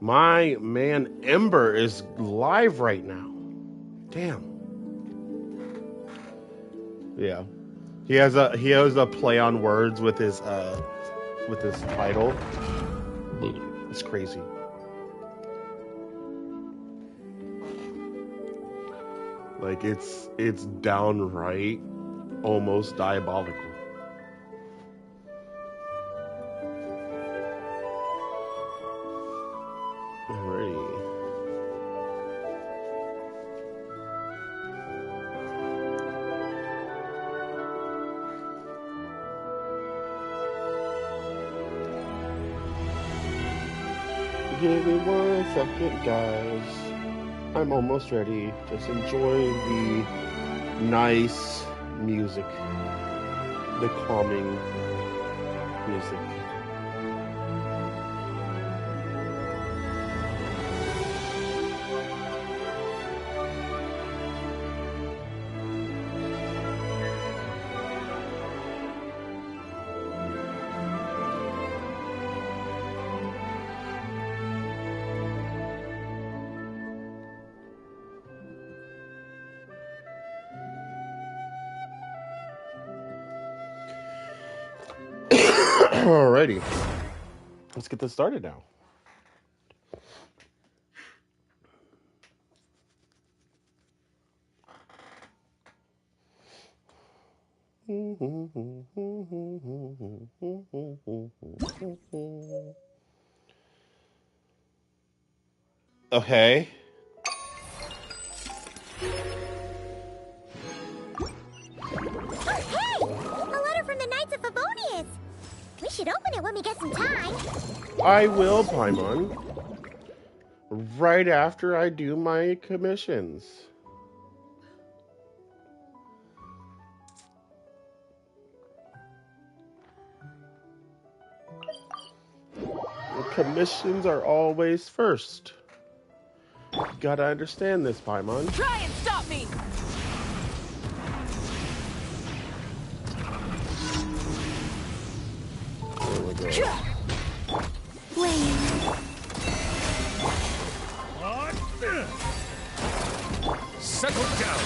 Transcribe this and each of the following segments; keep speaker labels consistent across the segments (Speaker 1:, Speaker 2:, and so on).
Speaker 1: My man Ember is live right now. Damn. Yeah. He has a play on words with his title. It's crazy. Like it's downright almost diabolical. Alrighty. Give me 1 second, guys. I'm almost ready. Just enjoy the nice music. The calming music. Alrighty. Let's get this started now. Okay.
Speaker 2: We should open it when we get some time.
Speaker 1: I will, Paimon. Right after I do my commissions. The commissions are always first. You gotta understand this, Paimon.
Speaker 3: Try and stop me!
Speaker 1: There we go.
Speaker 4: Settle down.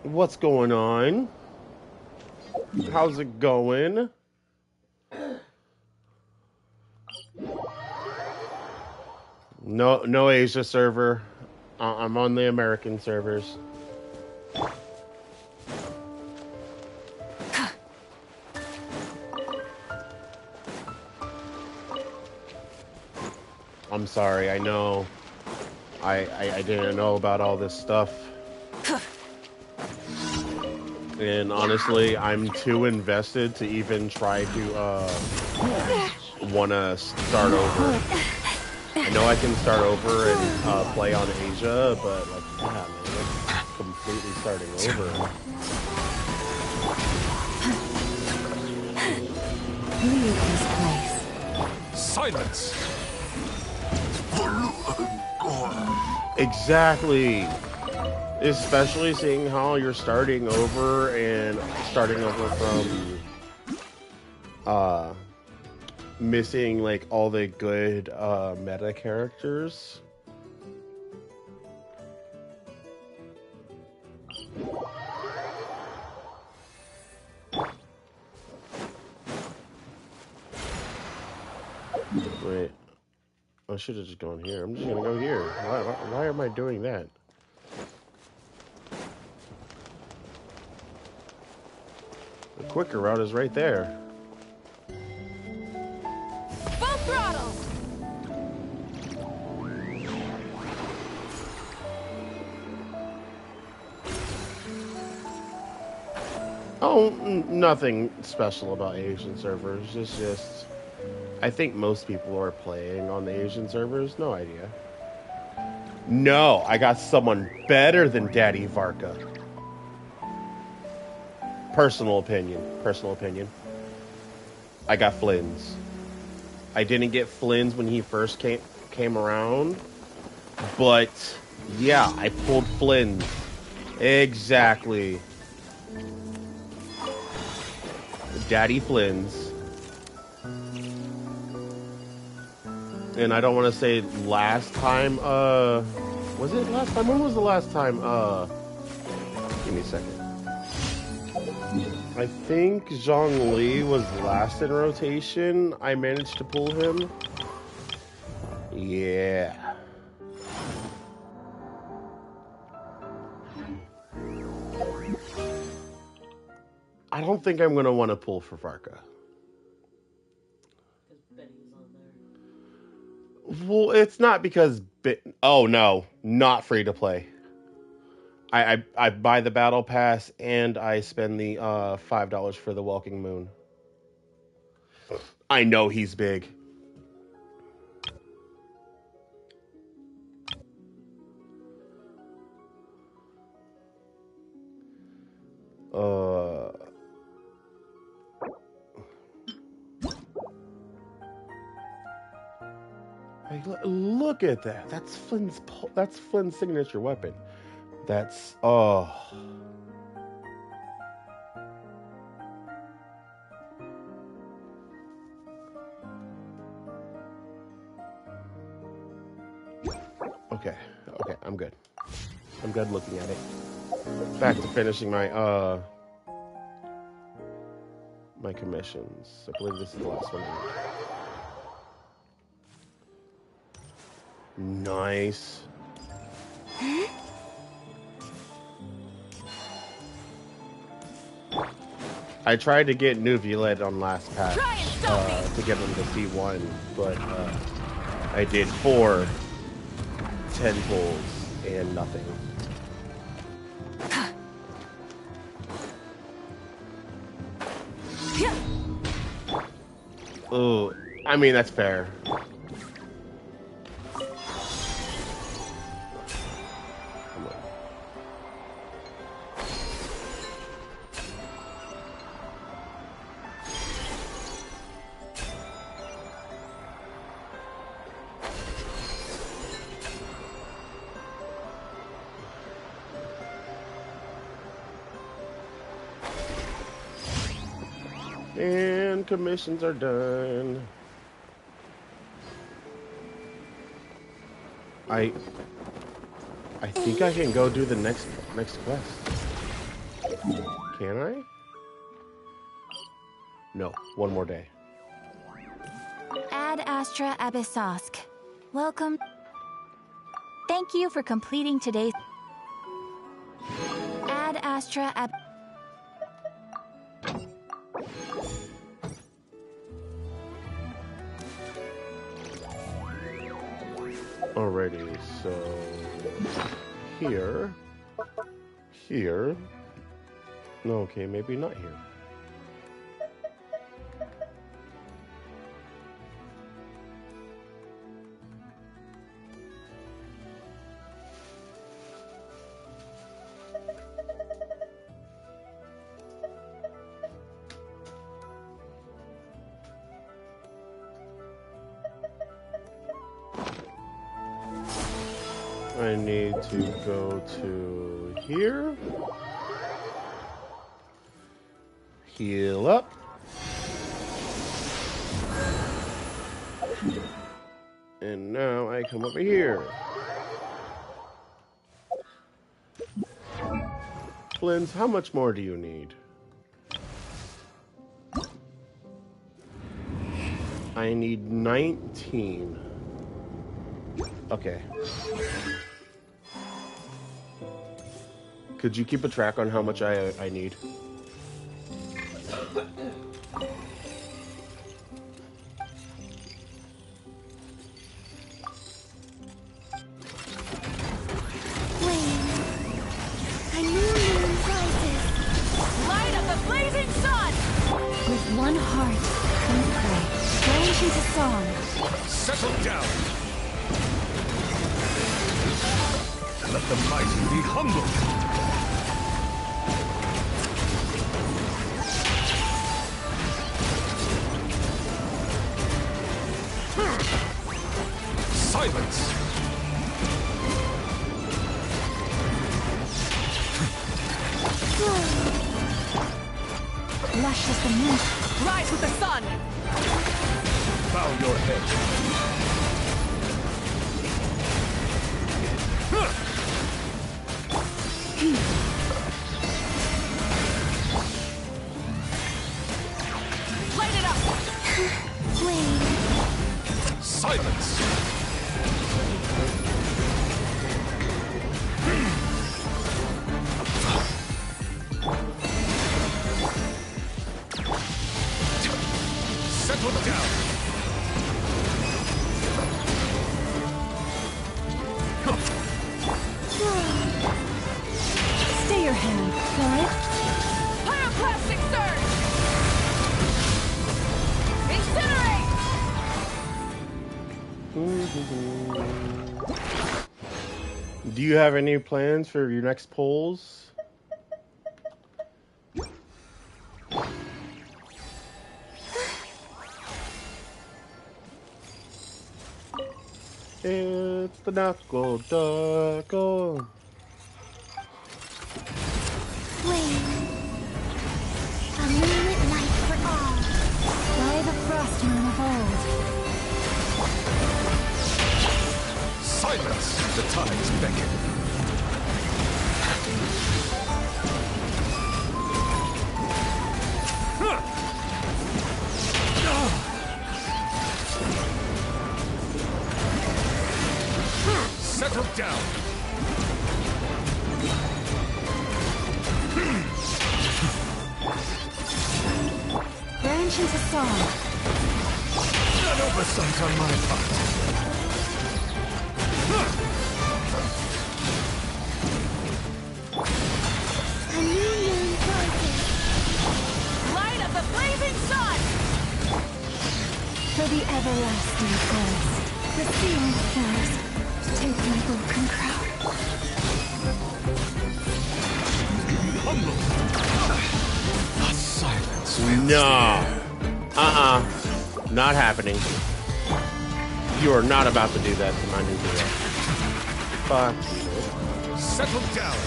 Speaker 1: What's going on? How's it going? No Asia server. I'm on the American servers. I'm sorry, I know. I didn't know about all this stuff. And honestly, I'm too invested to even try to wanna start over. I know I can start over and play on Asia, but like, yeah, man, it's completely starting over.
Speaker 5: Leave this place.
Speaker 4: Silence.
Speaker 1: Exactly. Especially seeing how you're starting over and starting over from missing like all the good meta characters. Wait. I should have just gone here. I'm just gonna go here. Why am I doing that? The quicker route is right there.
Speaker 3: Full throttle!
Speaker 1: Oh, nothing special about Asian servers. It's just, I think most people are playing on the Asian servers. No idea. No, I got someone better than Daddy Varka. Personal opinion. I got Flynn's. I didn't get Flynn's when he first came around, But yeah, I pulled Flynn's. Exactly. Daddy Flynn's. And I don't want to say last time, was it last time? When was the last time, give me a second. I think Zhongli was last in rotation. I managed to pull him. Yeah. I don't think I'm going to want to pull for Farka. Well, it's not because... Oh, no. Not free to play. I buy the battle pass and I spend the $5 for the Walking Moon. I know he's big. Hey, look at that. That's Flynn's signature weapon. That's Okay, I'm good. I'm good looking at it. Back to finishing my my commissions. I believe this is the last one. Nice. I tried to get Nuvilet on last patch to get him to C1, but I did 4 10 pulls and nothing. Oh, I mean, that's fair. And commissions are done. I think I can go do the next quest. Can I? No, one more day.
Speaker 6: Ad Astra Abyssosk. Welcome. Thank you for completing today's Ad Astra
Speaker 1: Alrighty, so here. No, okay, maybe not here. I need to go to here. Heal up. And now I come over here. Flynn, how much more do you need? I need 19. Okay. Could you keep a track on how much I need?
Speaker 6: one heart, come pray. Change into song.
Speaker 4: Settle down. Let the mighty be humble. Silence.
Speaker 3: with the sun!
Speaker 4: Bow your head.
Speaker 3: Light it up!
Speaker 4: Silence! Settle down!
Speaker 5: Stay your hand, Clyde.
Speaker 3: Pyroclastic surge! Incinerate!
Speaker 1: Do you have any plans for your next polls? It's the knuckle duckle.
Speaker 2: A moonlit night for all.
Speaker 5: By the frost moon of old.
Speaker 4: Silence! The tides beckon. Settle down!
Speaker 5: Branch into song.
Speaker 4: An oversight on my part.
Speaker 2: A new moon rising.
Speaker 3: Light of the blazing sun!
Speaker 5: For the everlasting forest. The sealing forest. Take my broken crown.
Speaker 4: Humble! A silence.
Speaker 1: No. Not happening. You are not about to do that to my new hero. Fuck you.
Speaker 4: Settle down!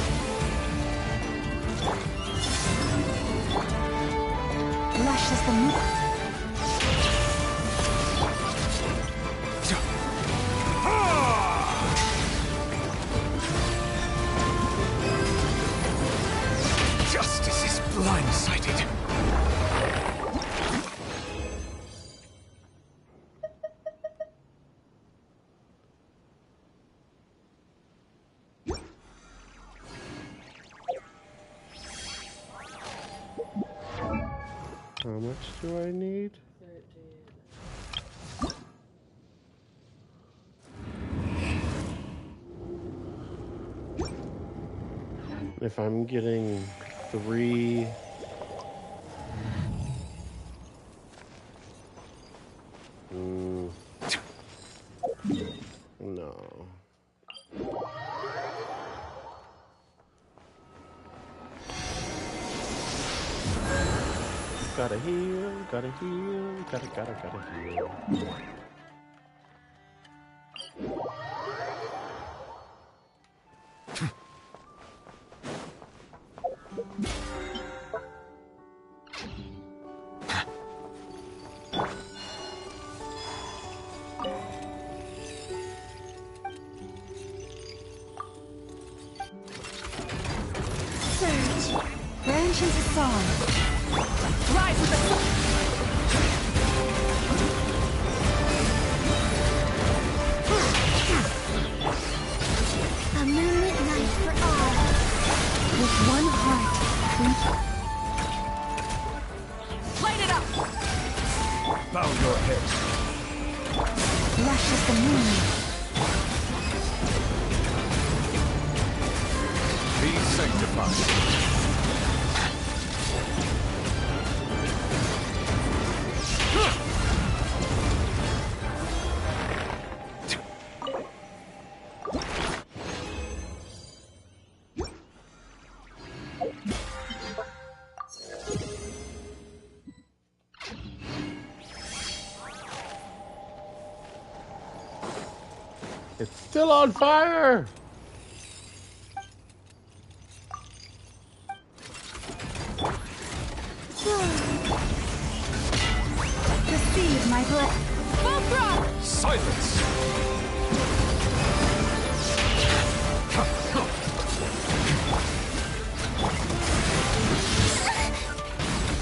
Speaker 5: Lush as the moon.
Speaker 4: Justice is blindsided.
Speaker 1: How much do I need? If I'm getting 3... No. Gotta heal, gotta heal, gotta heal.
Speaker 2: Surge.
Speaker 5: Branch into song.
Speaker 3: Rise with the sun!
Speaker 2: A moonlit night for all.
Speaker 5: With one heart.
Speaker 3: Light it up!
Speaker 4: Bow your head.
Speaker 5: Lush as the moon.
Speaker 4: Be sanctified.
Speaker 1: It's still on fire!
Speaker 5: my blood.
Speaker 3: Full throttle!
Speaker 4: Silence!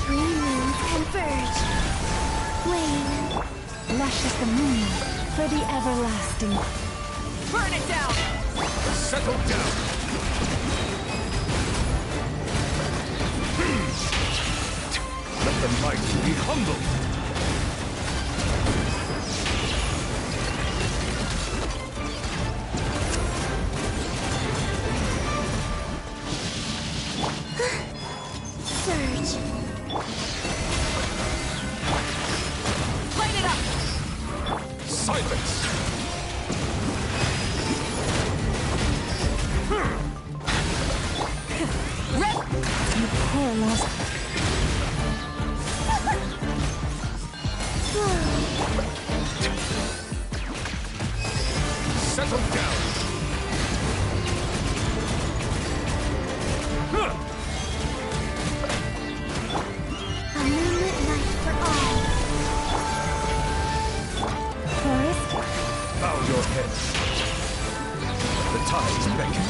Speaker 2: Three moons converge. Wane.
Speaker 5: Lush as the moonlight for the everlasting.
Speaker 3: Burn it down!
Speaker 4: Settle down! Let the mighty be humbled!
Speaker 2: Surge.
Speaker 3: Light it up!
Speaker 4: Silence!
Speaker 5: You poor lost.
Speaker 4: Settle down!
Speaker 2: A moonlit night for all.
Speaker 5: Forest,
Speaker 4: Bow your head. The tides beckon.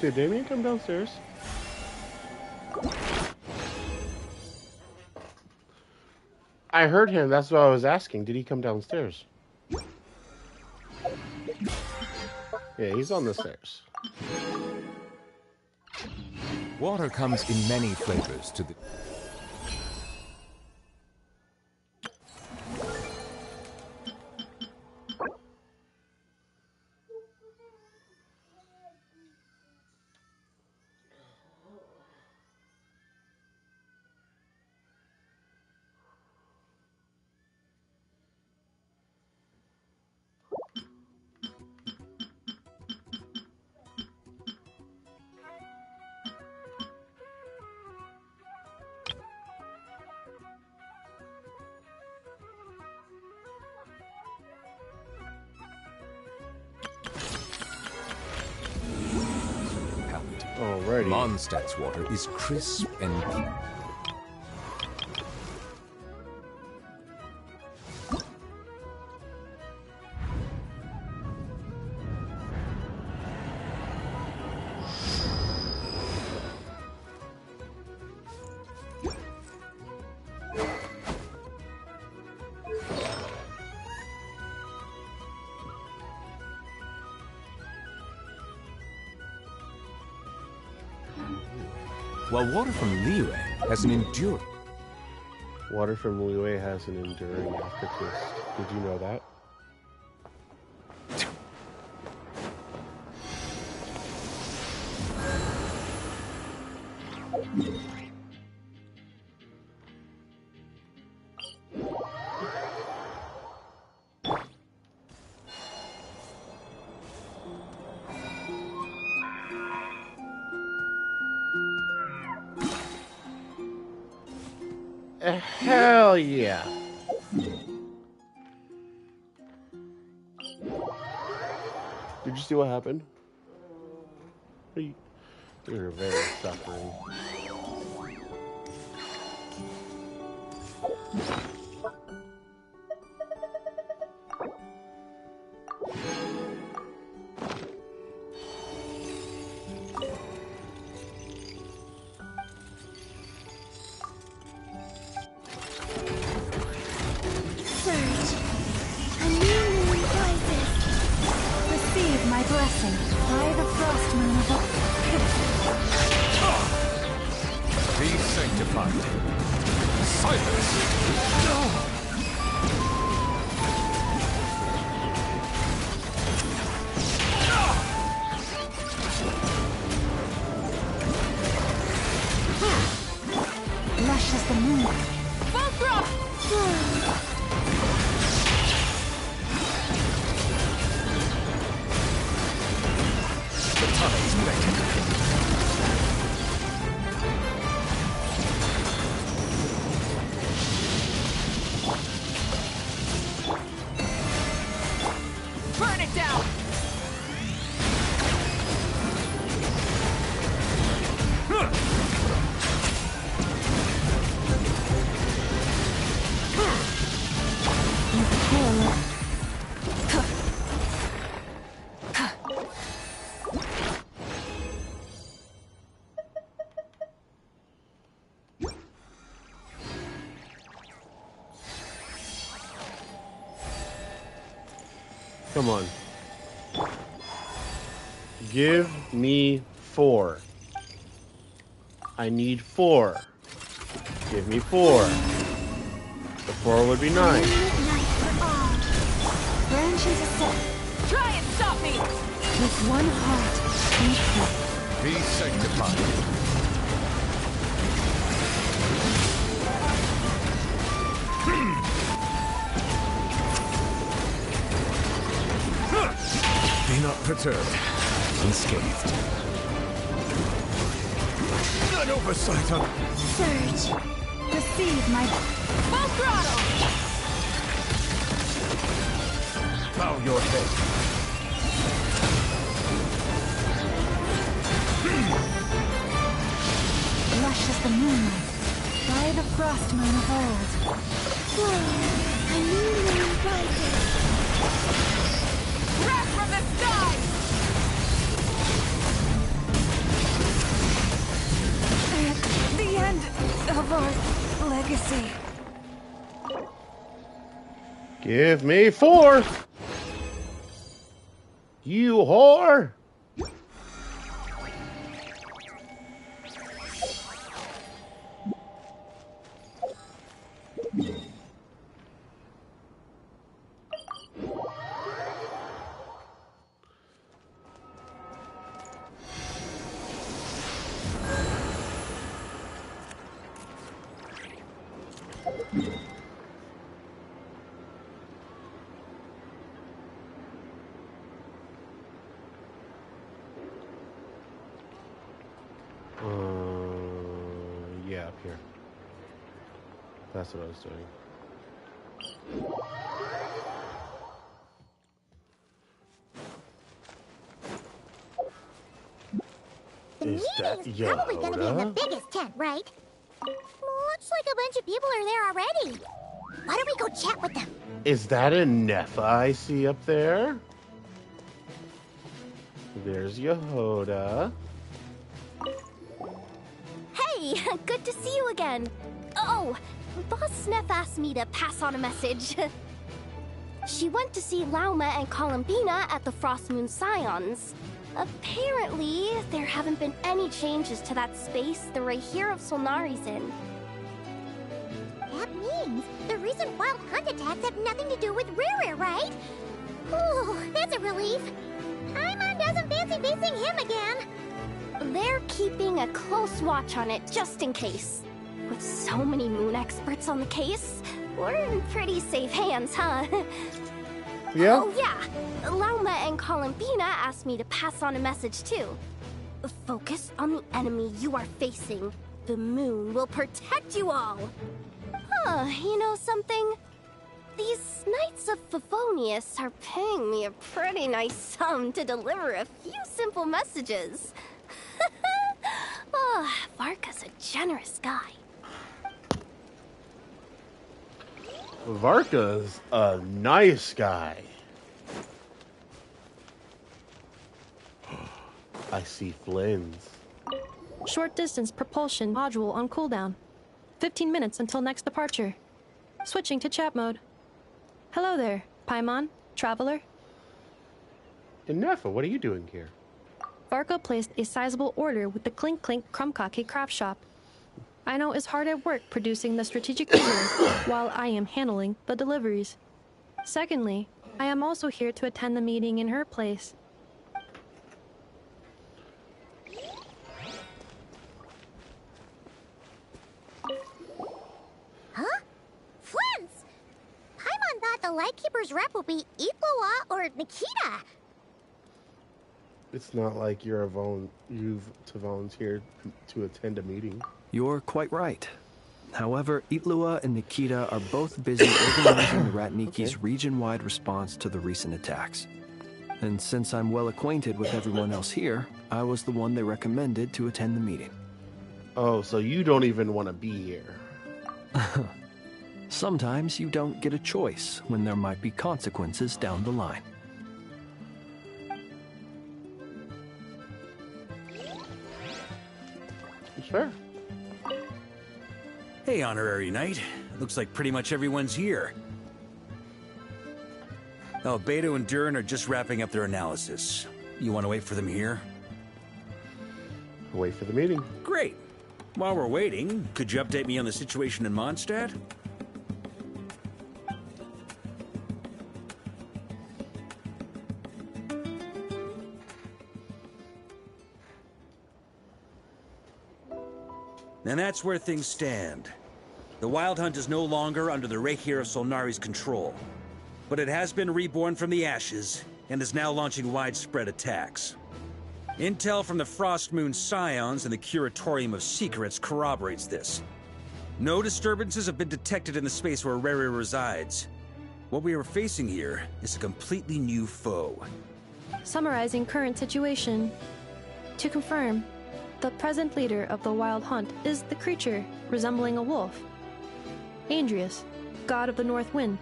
Speaker 1: Did Damien come downstairs? I heard him. That's what I was asking. Did he come downstairs? Yeah, he's on the stairs.
Speaker 7: Water comes in many flavors to the...
Speaker 1: Alrighty.
Speaker 7: Mondstadt's water is crisp and deep. While water from Liyue has an enduring...
Speaker 1: Water from Liyue has an enduring aftertaste. Did you know that? Hell yeah. Did you see what happened? You're very suffering.
Speaker 2: Surge. A new moon rises.
Speaker 5: receive my blessing by the frost moon of
Speaker 4: Be sanctified. Silence!
Speaker 5: lush as the moon.
Speaker 3: Full throttle!
Speaker 4: The tides beckon.
Speaker 3: Burn it down!
Speaker 1: Come on. Give me 4. I need 4. Give me 4. The 4 would be 9.
Speaker 2: Midnight for all.
Speaker 5: Branches ascend.
Speaker 3: Try and stop me!
Speaker 5: With one heart equal.
Speaker 4: Be sanctified. Be not perturbed, unscathed. An oversight on
Speaker 5: Surge. Receive my
Speaker 3: Full throttle!
Speaker 4: bow your head.
Speaker 5: lush as the moonlight. By the frost moon of old.
Speaker 2: A new moon rises.
Speaker 3: Wrath from the sky!
Speaker 5: The end of our legacy.
Speaker 1: Give me 4. You whore. Yeah, up here. That's what I was doing.
Speaker 2: The
Speaker 1: Is that
Speaker 2: meeting's probably gonna be in the
Speaker 1: Yoda?
Speaker 2: biggest tent, right? Looks like a bunch of people are there already. Why don't we go chat with them?
Speaker 1: Is that a Nepha I see up there? There's Yehoda.
Speaker 2: Hey, good to see you again. Oh, Boss Sneff asked me to pass on a message. She went to see Lauma and Columbina at the Frost Moon Scions. Apparently, there haven't been any changes to that space the Rahir of Solnari's in. That means the recent wild hunt attacks have nothing to do with Ririr, right? Ooh, that's a relief. Paimon doesn't fancy facing him again. They're keeping a close watch on it, just in case. With so many moon experts on the case, we're in pretty safe hands, huh?
Speaker 1: Yeah?
Speaker 2: Oh, yeah. Lauma and Columbina asked me to pass on a message, too. Focus on the enemy you are facing. The moon will protect you all. Huh, you know something? These Knights of Favonius are paying me a pretty nice sum to deliver a few simple messages. Oh, Varka's a generous guy.
Speaker 1: Varka's a nice guy. I see Flynn's.
Speaker 8: Short distance propulsion module on cooldown. 15 minutes until next departure. Switching to chat mode. Hello there, Paimon, traveler.
Speaker 1: And Nepha, what are you doing here?
Speaker 8: Varko placed a sizable order with the Clink Clink Krumkake craft shop. I know is hard at work producing the strategic reserve while I am handling the deliveries. Secondly, I am also here to attend the meeting in her place.
Speaker 2: Huh? Flint's! Paimon thought the Lightkeeper's rep would be Iqua or Nikita.
Speaker 1: It's not like you've to volunteer to attend a meeting.
Speaker 9: You're quite right. However, Itlua and Nikita are both busy organizing the Ratniki's region-wide response to the recent attacks. And since I'm well acquainted with everyone else here, I was the one they recommended to attend the meeting.
Speaker 1: Oh, so you don't even want to be here.
Speaker 9: Sometimes you don't get a choice when there might be consequences down the line.
Speaker 1: Sure.
Speaker 10: Hey, Honorary Knight. Looks like pretty much everyone's here. Oh, Beta and Durin are just wrapping up their analysis. You want to wait for them here?
Speaker 1: Wait for the meeting.
Speaker 10: Great. While we're waiting, could you update me on the situation in Mondstadt? And that's where things stand. The Wild Hunt is no longer under the Reikir of Solnari's control, but it has been reborn from the ashes and is now launching widespread attacks. Intel from the Frostmoon Scions and the Curatorium of Secrets corroborates this. No disturbances have been detected in the space where Rere resides. What we are facing here is a completely new foe.
Speaker 8: Summarizing current situation. To confirm, the present leader of the Wild Hunt is the creature resembling a wolf. Andrius, god of the North Wind.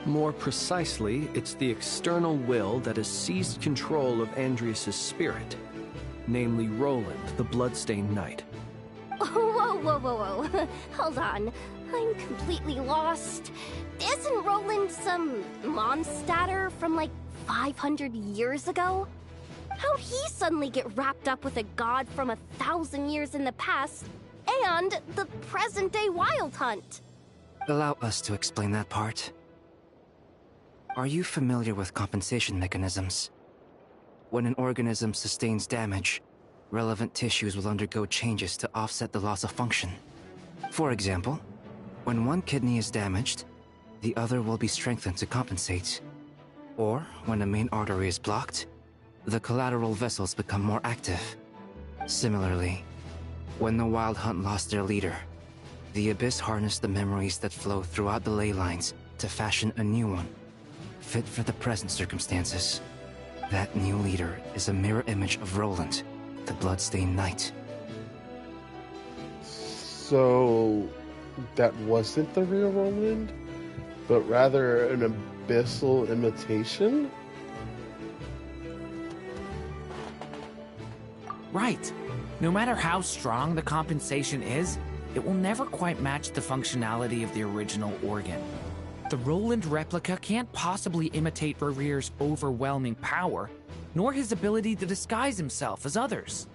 Speaker 9: More precisely, it's the external will that has seized control of Andrius' spirit, namely Roland, the Bloodstained Knight.
Speaker 2: Whoa. Hold on. I'm completely lost. Isn't Roland some Mondstadter from like 500 years ago? How'd he suddenly get wrapped up with a god from 1,000 years in the past and the present-day Wild Hunt?
Speaker 11: Allow us to explain that part. Are you familiar with compensation mechanisms? When an organism sustains damage, relevant tissues will undergo changes to offset the loss of function. For example, when one kidney is damaged, the other will be strengthened to compensate. Or, when a main artery is blocked, the collateral vessels become more active. Similarly, when the Wild Hunt lost their leader, the Abyss harnessed the memories that flow throughout the ley lines to fashion a new one, fit for the present circumstances. That new leader is a mirror image of Roland, the Bloodstained Knight.
Speaker 1: So, that wasn't the real Roland, but rather an abyssal imitation?
Speaker 12: Right. No matter how strong the compensation is, it will never quite match the functionality of the original organ. The Roland replica can't possibly imitate Rere's overwhelming power, nor his ability to disguise himself as others.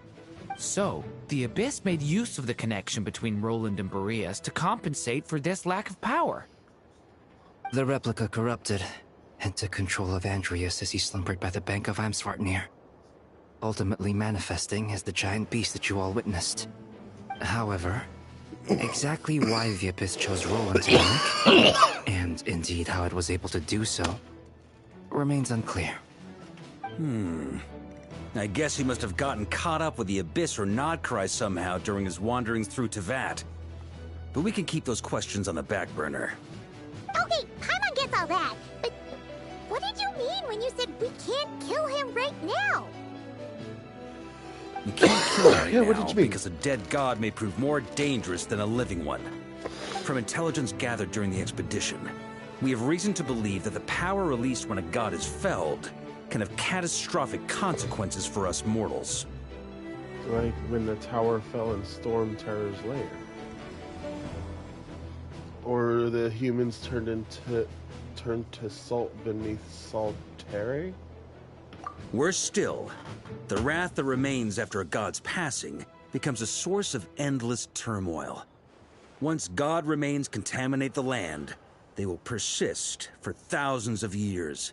Speaker 12: So, the Abyss made use of the connection between Roland and Boreas to compensate for this lack of power.
Speaker 11: The replica corrupted and took control of Andrius as he slumbered by the bank of Amsvartnir, ultimately manifesting as the giant beast that you all witnessed. However, exactly why the Abyss chose Roland to mimic, and indeed how it was able to do so, remains unclear.
Speaker 10: I guess he must have gotten caught up with the Abyss or Nodcry somehow during his wanderings through Tevat. But we can keep those questions on the back burner.
Speaker 13: Okay, Paimon gets all that, but what did you mean when you said we can't kill him right now?
Speaker 10: You can't kill him right
Speaker 1: what
Speaker 10: now
Speaker 1: did you mean?
Speaker 10: because a dead god may prove more dangerous than a living one. From intelligence gathered during the expedition, we have reason to believe that the power released when a god is felled can have catastrophic consequences for us mortals.
Speaker 1: Like when the tower fell in Storm Terror's lair. Or the humans turned to salt beneath Saltaire?
Speaker 10: Worse still, the wrath that remains after a god's passing becomes a source of endless turmoil. Once god remains contaminate the land, they will persist for thousands of years.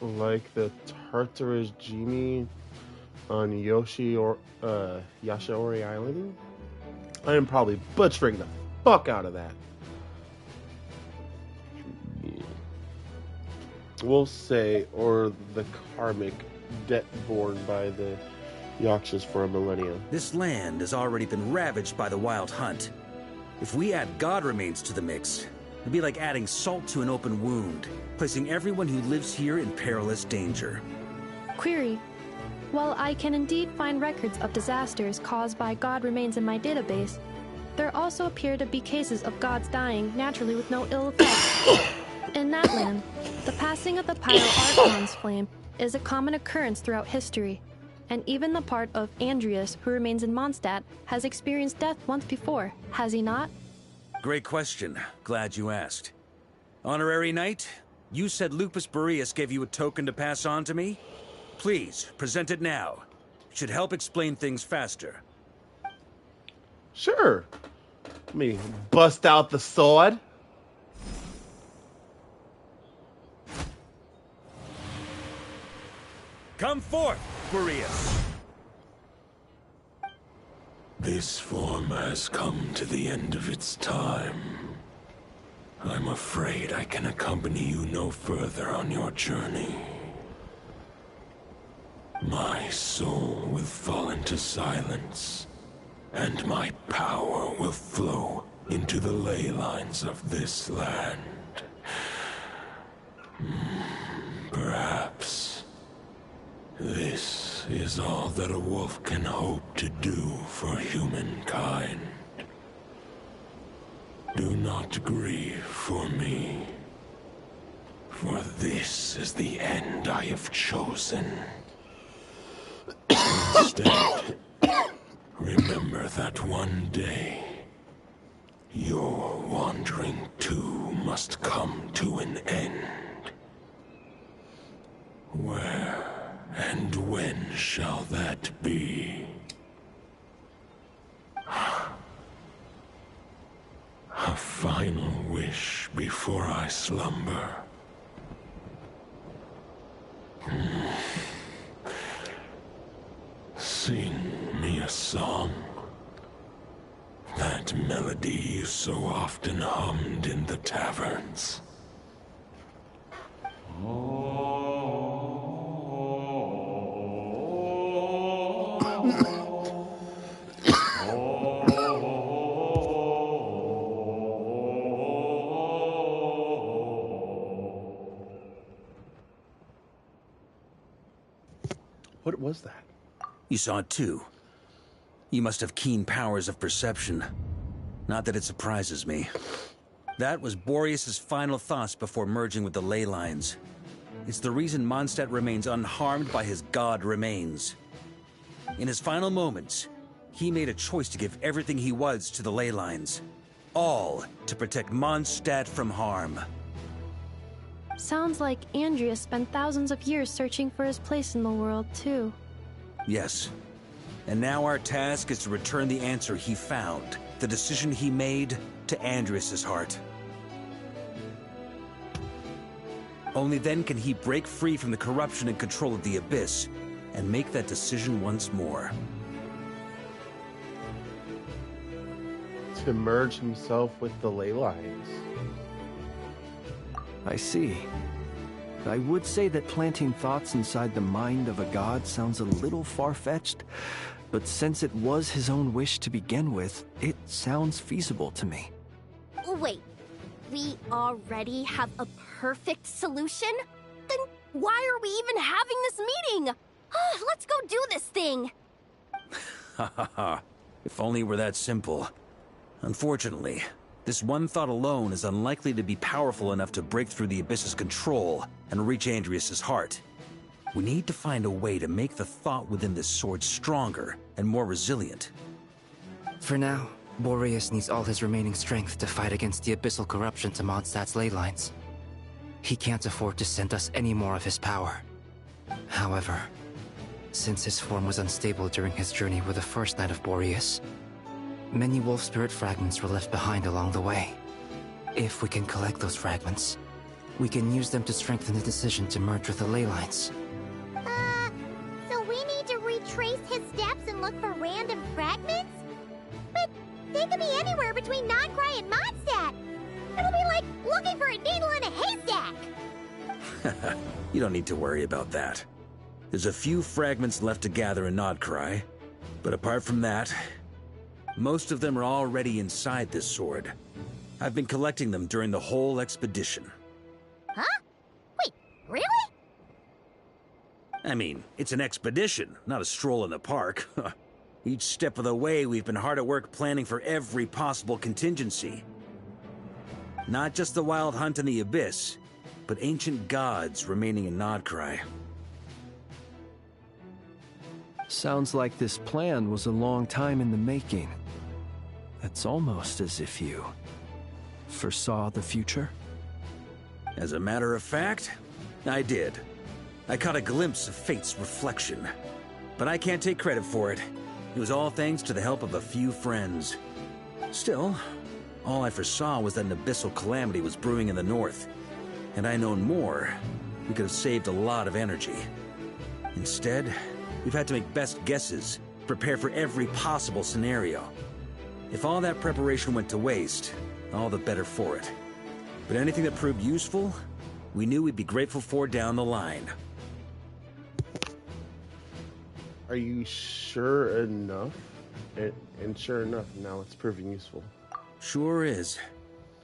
Speaker 1: Like the Tartarus Genie on Yashaori Island? I am probably butchering the fuck out of that. We'll say, or the karmic debt borne by the Yakshas for a millennium.
Speaker 10: This land has already been ravaged by the Wild Hunt. If we add god remains to the mix, it'd be like adding salt to an open wound, placing everyone who lives here in perilous danger.
Speaker 8: Query. While I can indeed find records of disasters caused by god remains in my database, there also appear to be cases of gods dying naturally with no ill effects. In that land, the passing of the Pyro Archon's flame is a common occurrence throughout history. And even the part of Andreas who remains in Mondstadt has experienced death once before, has he not?
Speaker 10: Great question. Glad you asked. Honorary Knight, you said Lupus Boreas gave you a token to pass on to me? Please, present it now. It should help explain things faster.
Speaker 1: Sure. Let me bust out the sword.
Speaker 10: Come forth, Boreas.
Speaker 14: This form has come to the end of its time. I'm afraid I can accompany you no further on your journey. My soul will fall into silence, and my power will flow into the ley lines of this land. Perhaps this is all that a wolf can hope to do for humankind. Do not grieve for me, for this is the end I have chosen. Instead, remember that one day, your wandering too must come to an end. Where and when shall that be? A final wish before I slumber. Sing me a song. That melody you so often hummed in the taverns.
Speaker 1: What was that?
Speaker 10: You saw it too. You must have keen powers of perception. Not that it surprises me. That was Boreas' final thoughts before merging with the ley lines. It's the reason Mondstadt remains unharmed by his god remains. In his final moments, he made a choice to give everything he was to the ley lines. All to protect Mondstadt from harm.
Speaker 8: Sounds like Andreas spent thousands of years searching for his place in the world, too.
Speaker 10: Yes. And now our task is to return the answer he found, the decision he made, to Andreas' heart. Only then can he break free from the corruption and control of the Abyss, and make that decision once more.
Speaker 1: To merge himself with the ley lines.
Speaker 9: I see. I would say that planting thoughts inside the mind of a god sounds a little far-fetched, but since it was his own wish to begin with, it sounds feasible to me.
Speaker 2: Wait, we already have a perfect solution? Then why are we even having this meeting? Let's go do this thing!
Speaker 10: Ha ha ha. If only it were that simple. Unfortunately, this one thought alone is unlikely to be powerful enough to break through the Abyss's control and reach Andreas' heart. We need to find a way to make the thought within this sword stronger and more resilient.
Speaker 11: For now, Boreas needs all his remaining strength to fight against the abyssal corruption to Mondstadt's ley lines. He can't afford to send us any more of his power. However, since his form was unstable during his journey with the first Knight of Boreas, many wolf spirit fragments were left behind along the way. If we can collect those fragments, we can use them to strengthen the decision to merge with the ley lines.
Speaker 13: So we need to retrace his steps and look for random fragments? But they could be anywhere between Nodcry and Mondstadt. It'll be like looking for a needle in a haystack.
Speaker 10: You don't need to worry about that. There's a few fragments left to gather in Nodcry, but apart from that, most of them are already inside this sword. I've been collecting them during the whole expedition.
Speaker 13: Huh? Wait, really?
Speaker 10: I mean, it's an expedition, not a stroll in the park. Each step of the way, we've been hard at work planning for every possible contingency. Not just the Wild Hunt in the Abyss, but ancient gods remaining in Nodcry.
Speaker 9: Sounds like this plan was a long time in the making. It's almost as if you foresaw the future.
Speaker 10: As a matter of fact, I did. I caught a glimpse of fate's reflection. But I can't take credit for it. It was all thanks to the help of a few friends. Still, all I foresaw was that an abyssal calamity was brewing in the north. Had I known more, we could have saved a lot of energy. Instead, we've had to make best guesses, prepare for every possible scenario. If all that preparation went to waste, all the better for it. But anything that proved useful, we knew we'd be grateful for down the line.
Speaker 1: Are you sure enough? And sure enough, now it's proving useful.
Speaker 10: Sure is.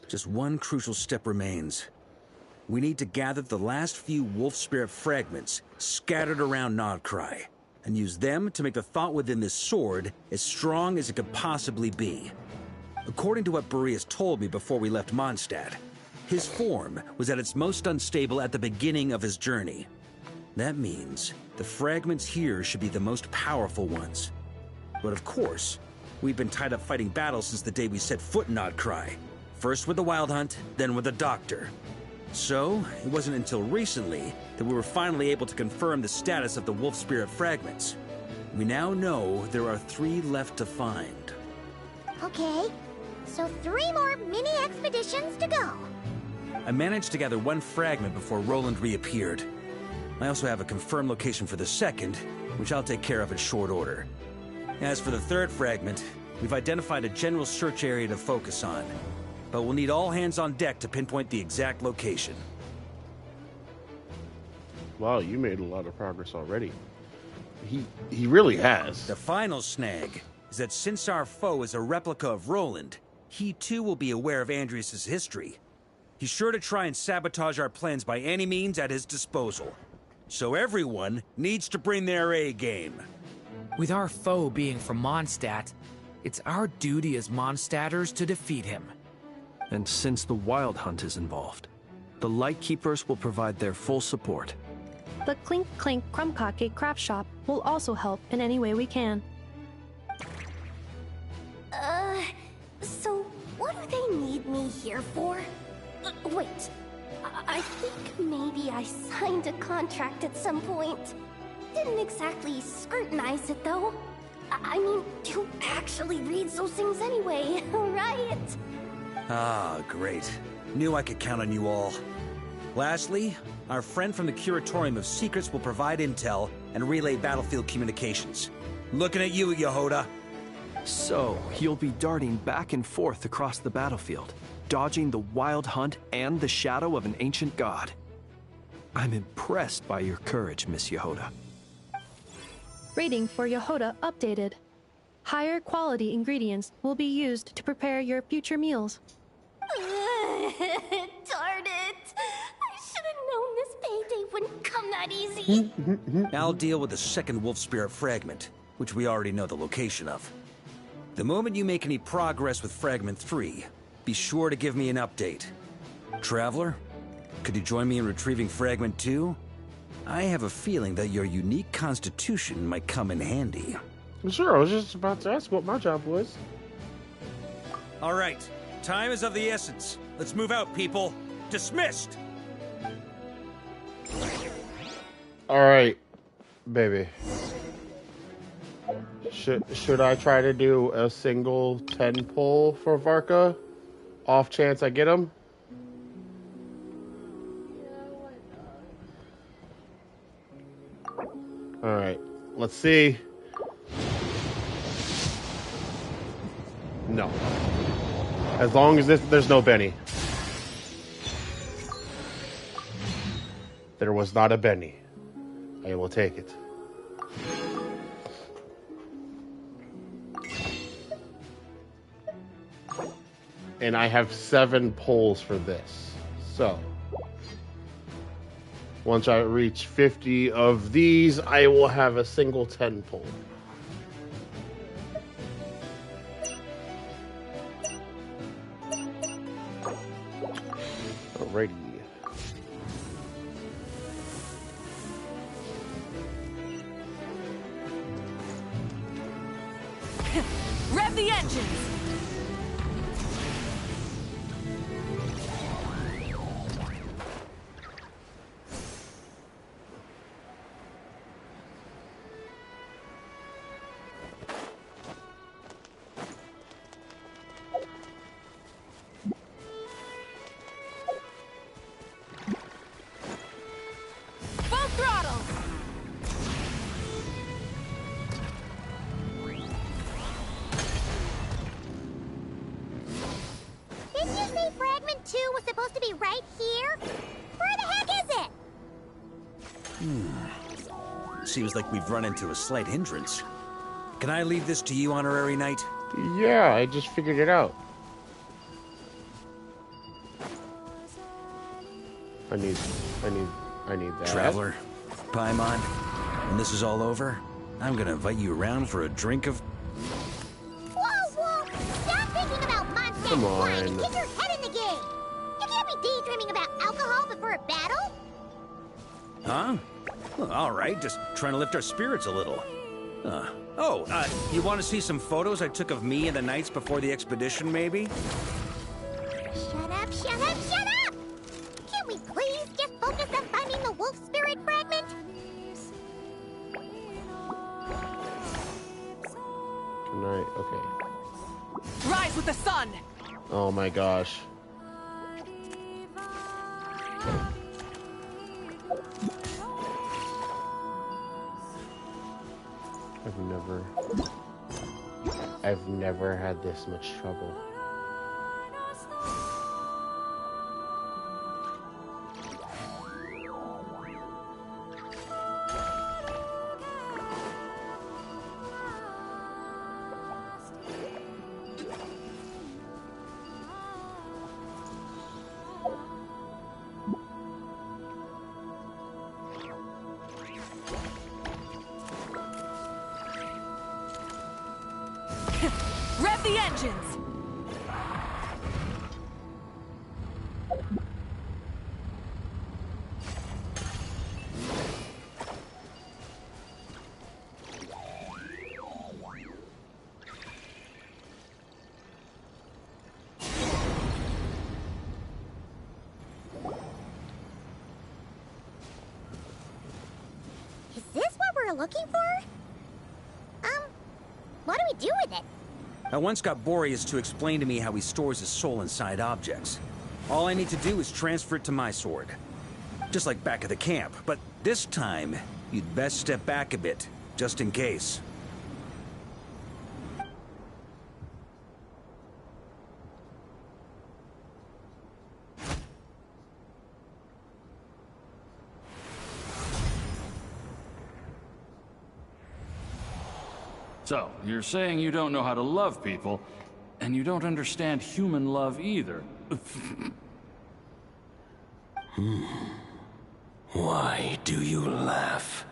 Speaker 10: Just one crucial step remains. We need to gather the last few wolf spirit fragments scattered around Nodcry, and use them to make the thought within this sword as strong as it could possibly be. According to what Boreas told me before we left Mondstadt, his form was at its most unstable at the beginning of his journey. That means the fragments here should be the most powerful ones. But of course, we've been tied up fighting battles since the day we set foot in Nodcry. First with the Wild Hunt, then with the Doctor. So, it wasn't until recently that we were finally able to confirm the status of the Wolf Spirit fragments. We now know there are 3 left to find.
Speaker 13: Okay, so 3 more mini expeditions to go.
Speaker 10: I managed to gather 1 fragment before Roland reappeared. I also have a confirmed location for the second, which I'll take care of in short order. As for the 3rd fragment, we've identified a general search area to focus on, but we'll need all hands on deck to pinpoint the exact location.
Speaker 1: Wow, you made a lot of progress already. He really has.
Speaker 10: The final snag is that since our foe is a replica of Roland, he too will be aware of Andrias' history. He's sure to try and sabotage our plans by any means at his disposal. So everyone needs to bring their A game.
Speaker 12: With our foe being from Mondstadt, it's our duty as Mondstadters to defeat him.
Speaker 9: And since the Wild Hunt is involved, the Lightkeepers will provide their full support.
Speaker 8: The Clink Clink Krumkake craft shop will also help in any way we can.
Speaker 2: So what do they need me here for? Wait, I think maybe I signed a contract at some point. Didn't exactly scrutinize it, though. I mean, who actually reads those things anyway, right?
Speaker 10: Ah, great. Knew I could count on you all. Lastly, our friend from the Curatorium of Secrets will provide intel and relay battlefield communications. Looking at you, Yehoda.
Speaker 9: So, you'll be darting back and forth across the battlefield, dodging the Wild Hunt and the shadow of an ancient god. I'm impressed by your courage, Miss Yehoda.
Speaker 8: Rating for Yehoda updated. Higher quality ingredients will be used to prepare your future meals.
Speaker 2: Darn it! I should have known this payday wouldn't come that easy.
Speaker 10: I'll deal with the second Wolf Spirit fragment, which we already know the location of. The moment you make any progress with Fragment 3, be sure to give me an update. Traveler, could you join me in retrieving Fragment 2? I have a feeling that your unique constitution might come in handy.
Speaker 1: Sure, I was just about to ask what my job was.
Speaker 10: All right, time is of the essence. Let's move out, people. Dismissed!
Speaker 1: All right, baby. Should I try to do a single 10 pull for Varka? Off chance I get him? All right, let's see. No. As long as there's no Benny. There was not a Benny. I will take it. And I have 7 pulls for this. So, once I reach 50 of these, I will have a single 10 pull. Alrighty.
Speaker 3: Rev the engines! Full throttle!
Speaker 13: Didn't you say Fragment 2 was supposed to be right here? Where the heck is it?
Speaker 10: Seems like we've run into a slight hindrance. Can I leave this to you, Honorary Knight?
Speaker 1: Yeah, I just figured it out. I need that.
Speaker 10: Traveler, Paimon, when this is all over, I'm gonna invite you around for a drink of...
Speaker 13: Whoa! Stop thinking about Mondstadt
Speaker 1: Come
Speaker 13: flying and
Speaker 1: on.
Speaker 13: get your head in the game! You can't be daydreaming about alcohol before a battle!
Speaker 10: Huh? Well, all right, just trying to lift our spirits a little. You want to see some photos I took of me and the knights before the expedition, maybe?
Speaker 13: Shut up! Can't we please just focus on finding the wolf spirit fragment?
Speaker 1: Good night. Okay.
Speaker 3: Rise with the sun!
Speaker 1: Oh my gosh. I've never had this much trouble.
Speaker 3: Rev the engines!
Speaker 13: Is this what we're looking for? What do we do with it?
Speaker 10: I once got Boreas to explain to me how he stores his soul inside objects. All I need to do is transfer it to my sword. Just like back at the camp, but this time, you'd best step back a bit, just in case.
Speaker 15: So, you're saying you don't know how to love people, and you don't understand human love either.
Speaker 14: Why do you laugh?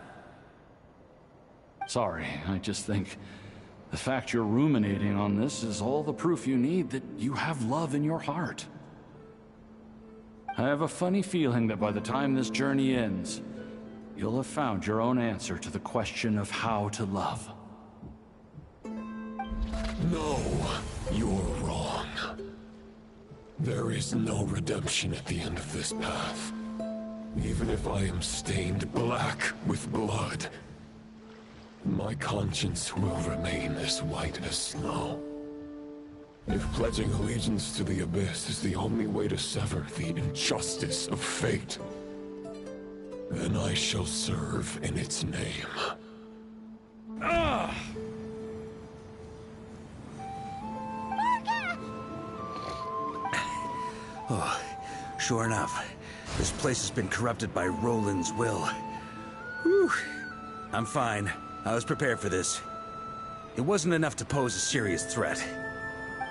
Speaker 15: Sorry, I just think the fact you're ruminating on this is all the proof you need that you have love in your heart. I have a funny feeling that by the time this journey ends, you'll have found your own answer to the question of how to love.
Speaker 14: No, you're wrong. There is no redemption at the end of this path. Even if I am stained black with blood, my conscience will remain as white as snow. If pledging allegiance to the Abyss is the only way to sever the injustice of fate, then I shall serve in its name.
Speaker 10: Oh, sure enough, this place has been corrupted by Roland's will. Whew. I'm fine. I was prepared for this. It wasn't enough to pose a serious threat.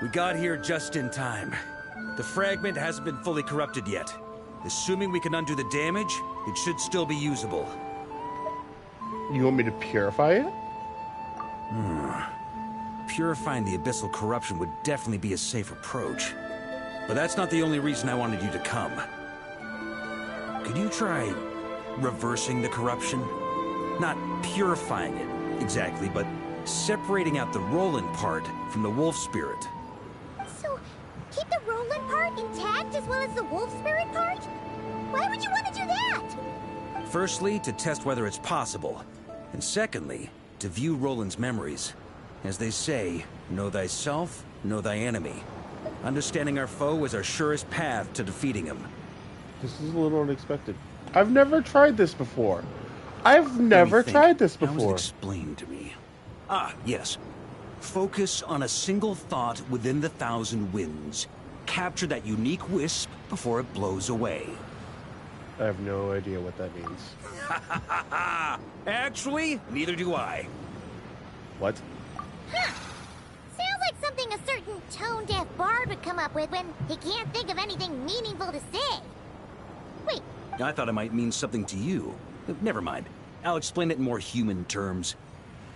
Speaker 10: We got here just in time. The fragment hasn't been fully corrupted yet. Assuming we can undo the damage, it should still be usable.
Speaker 1: You want me to purify it?
Speaker 10: Purifying the abyssal corruption would definitely be a safe approach. But that's not the only reason I wanted you to come. Could you try reversing the corruption? Not purifying it, Exactly, but separating out the Roland part from the wolf spirit.
Speaker 13: So, keep the Roland part intact as well as the wolf spirit part? Why would you want to do that?
Speaker 10: Firstly, to test whether it's possible. And secondly, to view Roland's memories. As they say, know thyself, know thy enemy. Understanding our foe is our surest path to defeating him.
Speaker 1: This is a little unexpected. I've never tried this before. I've never tried this
Speaker 10: How was it
Speaker 1: before.
Speaker 10: explained to me? Ah, yes. Focus on a single thought within the 1,000 winds. Capture that unique wisp before it blows away.
Speaker 1: I have no idea what that means.
Speaker 10: Actually, neither do I.
Speaker 1: What?
Speaker 13: Huh. Sounds like something a certain tone-deaf bard would come up with when he can't think of anything meaningful to say. Wait.
Speaker 10: I thought it might mean something to you. Never mind. I'll explain it in more human terms.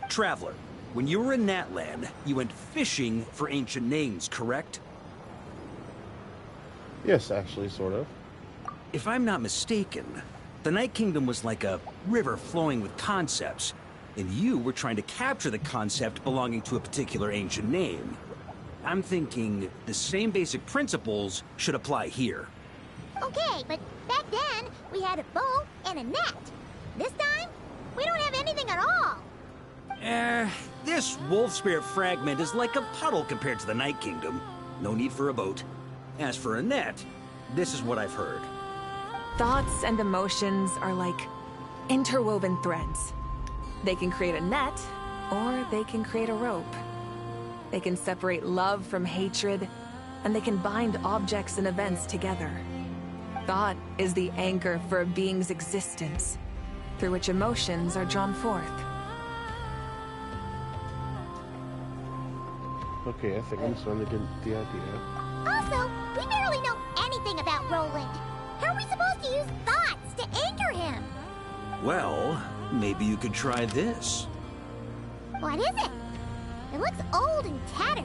Speaker 10: Traveler, when you were in Natland, you went fishing for ancient names, correct?
Speaker 1: Yes, actually, sort of.
Speaker 10: If I'm not mistaken, the Night Kingdom was like a river flowing with concepts, and you were trying to capture the concept belonging to a particular ancient name. I'm thinking the same basic principles should apply here.
Speaker 13: Okay, but back then, we had a bow and a net. This time, we don't have anything at all.
Speaker 10: This wolf spirit fragment is like a puddle compared to the Night Kingdom. No need for a boat. As for a net, this is what I've heard.
Speaker 3: Thoughts and emotions are like interwoven threads. They can create a net, or they can create a rope. They can separate love from hatred, and they can bind objects and events together. Thought is the anchor for a being's existence, through which emotions are drawn forth.
Speaker 1: Okay, I think I'm starting to get the idea.
Speaker 13: Also, we barely know anything about Roland. How are we supposed to use thoughts to anchor him?
Speaker 10: Well, maybe you could try this.
Speaker 13: What is it? It looks old and tattered.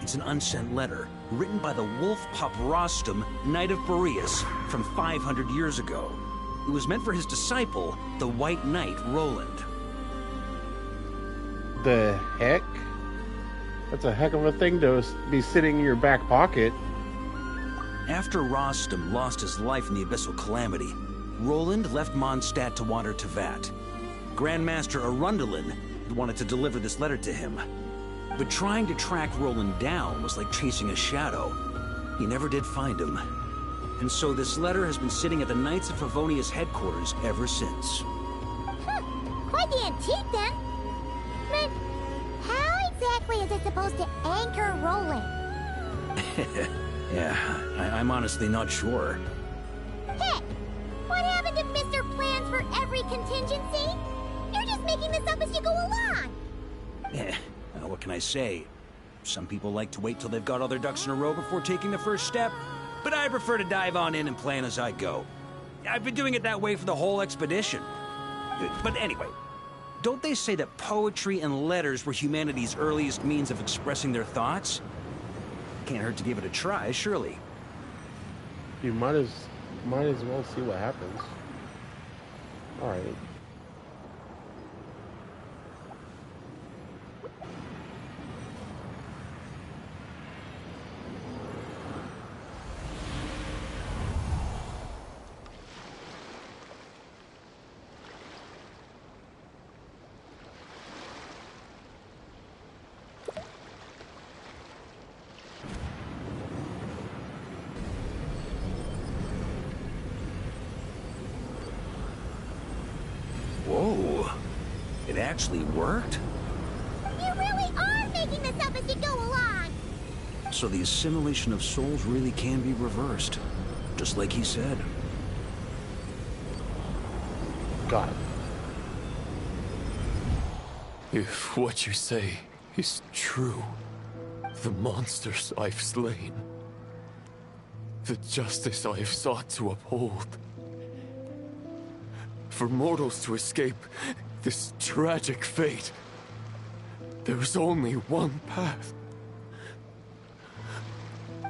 Speaker 10: It's an unsent letter, written by the wolf pup Rostam, Knight of Boreas, from 500 years ago. It was meant for his disciple, the White Knight Roland.
Speaker 1: The heck? That's a heck of a thing to be sitting in your back pocket.
Speaker 10: After Rostam lost his life in the Abyssal Calamity, Roland left Mondstadt to wander Tevat. Grandmaster Arundelen had wanted to deliver this letter to him. But trying to track Roland down was like chasing a shadow. He never did find him. And so this letter has been sitting at the Knights of Favonia's headquarters ever since.
Speaker 13: Quite the antique, then. But how exactly is it supposed to anchor Roland?
Speaker 10: Yeah, I'm honestly not sure.
Speaker 13: Hey, what happened to Mr. Plans for every contingency? You're just making this up as you go along.
Speaker 10: Well, what can I say? Some people like to wait till they've got all their ducks in a row before taking the first step, but I prefer to dive on in and plan as I go. I've been doing it that way for the whole expedition. But anyway, don't they say that poetry and letters were humanity's earliest means of expressing their thoughts? Can't hurt to give it a try, surely.
Speaker 1: You might as well see what happens. All right.
Speaker 10: Whoa. It actually worked?
Speaker 13: You really are making this up as you go along.
Speaker 10: So the assimilation of souls really can be reversed. Just like he said.
Speaker 1: Got it.
Speaker 14: If what you say is true, the monsters I've slain, the justice I have sought to uphold, for mortals to escape this tragic fate, there is only one path.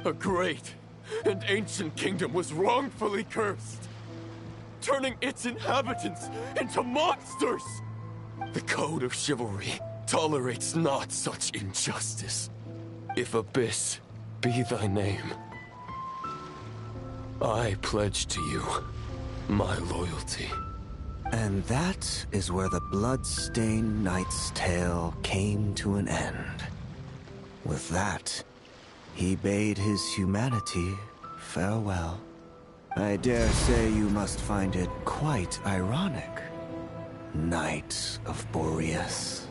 Speaker 14: A great and ancient kingdom was wrongfully cursed, turning its inhabitants into monsters! The code of chivalry tolerates not such injustice. If Abyss be thy name, I pledge to you my loyalty.
Speaker 9: And that is where the blood-stained knight's tale came to an end. With that, he bade his humanity farewell. I dare say you must find it quite ironic, Knight of Boreas.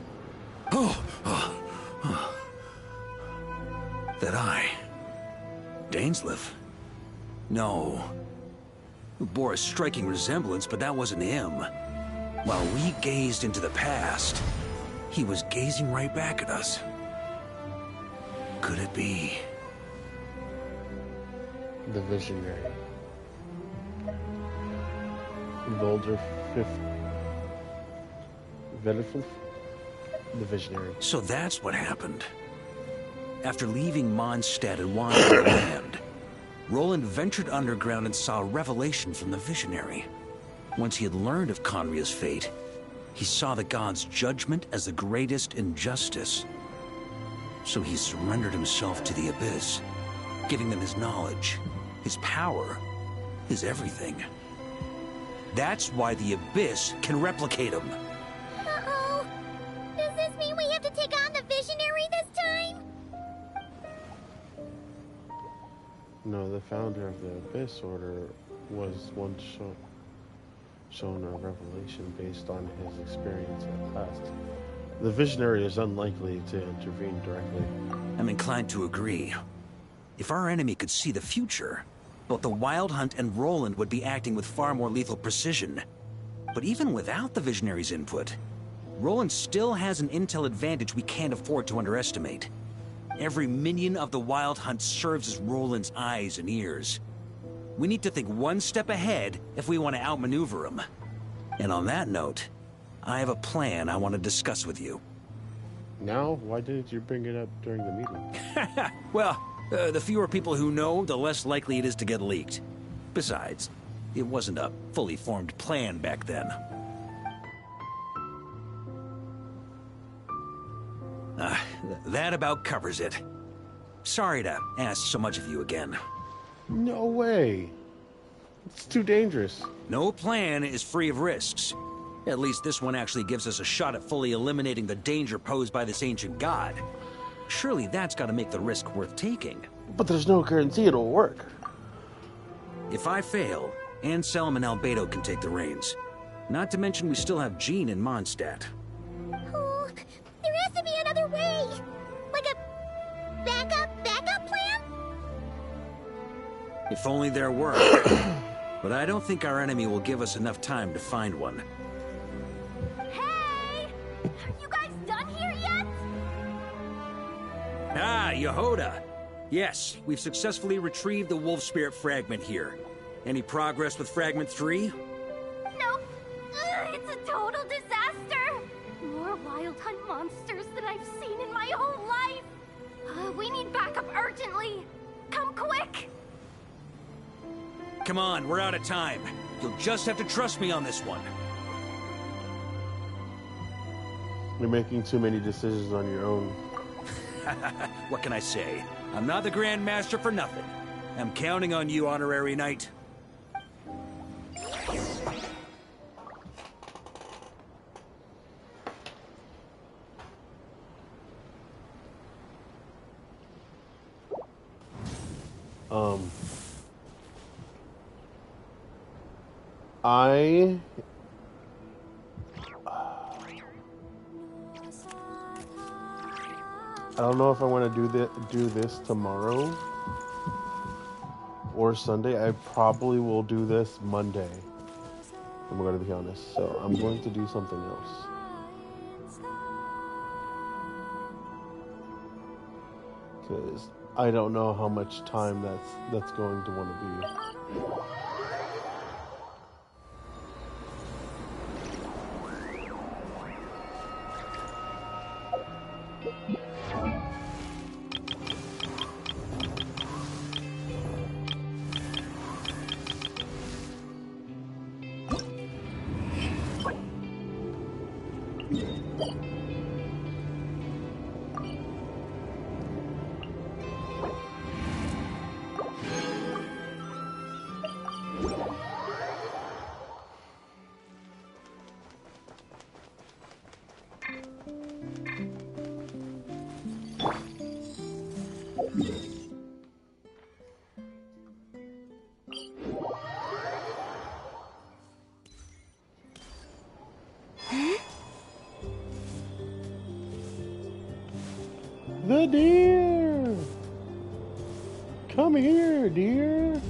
Speaker 10: That I... Dainsleif? No. Bore a striking resemblance, but that wasn't him. While we gazed into the past, he was gazing right back at us. Could it be?
Speaker 1: The Visionary. Volder Fifth. Venifith? The Visionary.
Speaker 10: So that's what happened. After leaving Mondstadt and wandering the land, Roland ventured underground and saw a revelation from the Visionary. Once he had learned of Conria's fate, he saw the gods' judgment as the greatest injustice. So he surrendered himself to the Abyss, giving them his knowledge, his power, his everything. That's why the Abyss can replicate him.
Speaker 13: Uh-oh. Does this mean we have to take on the Visionary this time?
Speaker 1: No, the founder of the Abyss Order was once shown a revelation based on his experience in the past. The Visionary is unlikely to intervene directly.
Speaker 10: I'm inclined to agree. If our enemy could see the future, both the Wild Hunt and Roland would be acting with far more lethal precision. But even without the Visionary's input, Roland still has an intel advantage we can't afford to underestimate. Every minion of the Wild Hunt serves as Roland's eyes and ears. We need to think one step ahead if we want to outmaneuver him. And on that note, I have a plan I want to discuss with you.
Speaker 1: Now? Why didn't you bring it up during the meeting?
Speaker 10: Well, the fewer people who know, the less likely it is to get leaked. Besides, it wasn't a fully formed plan back then. That about covers it. Sorry to ask so much of you again.
Speaker 1: No way. It's too dangerous.
Speaker 10: No plan is free of risks. At least this one actually gives us a shot at fully eliminating the danger posed by this ancient god. Surely that's got to make the risk worth taking.
Speaker 1: But there's no guarantee it'll work.
Speaker 10: If I fail, Anselm and Albedo can take the reins. Not to mention we still have Jean in Mondstadt.
Speaker 13: Oh, there has to be another way. Like a backup plan?
Speaker 10: If only there were. But I don't think our enemy will give us enough time to find one.
Speaker 2: Hey! Are you guys done here yet?
Speaker 10: Ah, Yehoda! Yes, we've successfully retrieved the Wolf Spirit fragment here. Any progress with Fragment 3?
Speaker 2: Nope. It's a total disaster. More Wild Hunt monsters than I've seen in my whole life. We need backup urgently. Come quick.
Speaker 10: Come on, we're out of time. You'll just have to trust me on this one.
Speaker 1: You're making too many decisions on your own.
Speaker 10: What can I say? I'm not the Grand Master for nothing. I'm counting on you, Honorary Knight.
Speaker 1: I don't know if I want to do this tomorrow or Sunday. I probably will do this Monday. I'm going to be honest. So I'm going to do something else. Because I don't know how much time that's going to want to be. The deer! Come here, dear!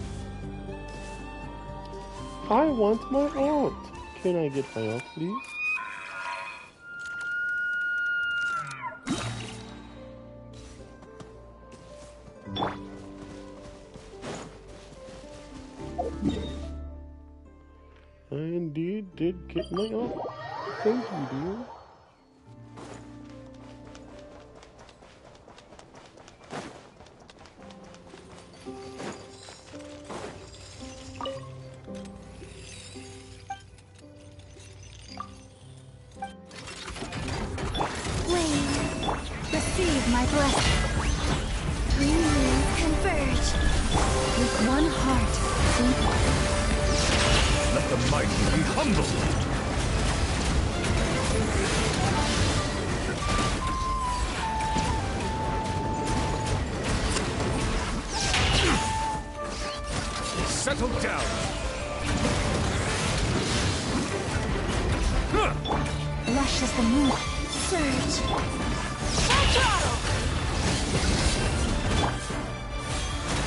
Speaker 1: I want my aunt. Can I get my aunt, please? I indeed did get my aunt. Thank you, dear.
Speaker 5: Receive my blessing. Three moons converge. With one heart.
Speaker 4: Let the mighty be humbled. Settle down.
Speaker 5: Lush as the moon. Surge. Full throttle.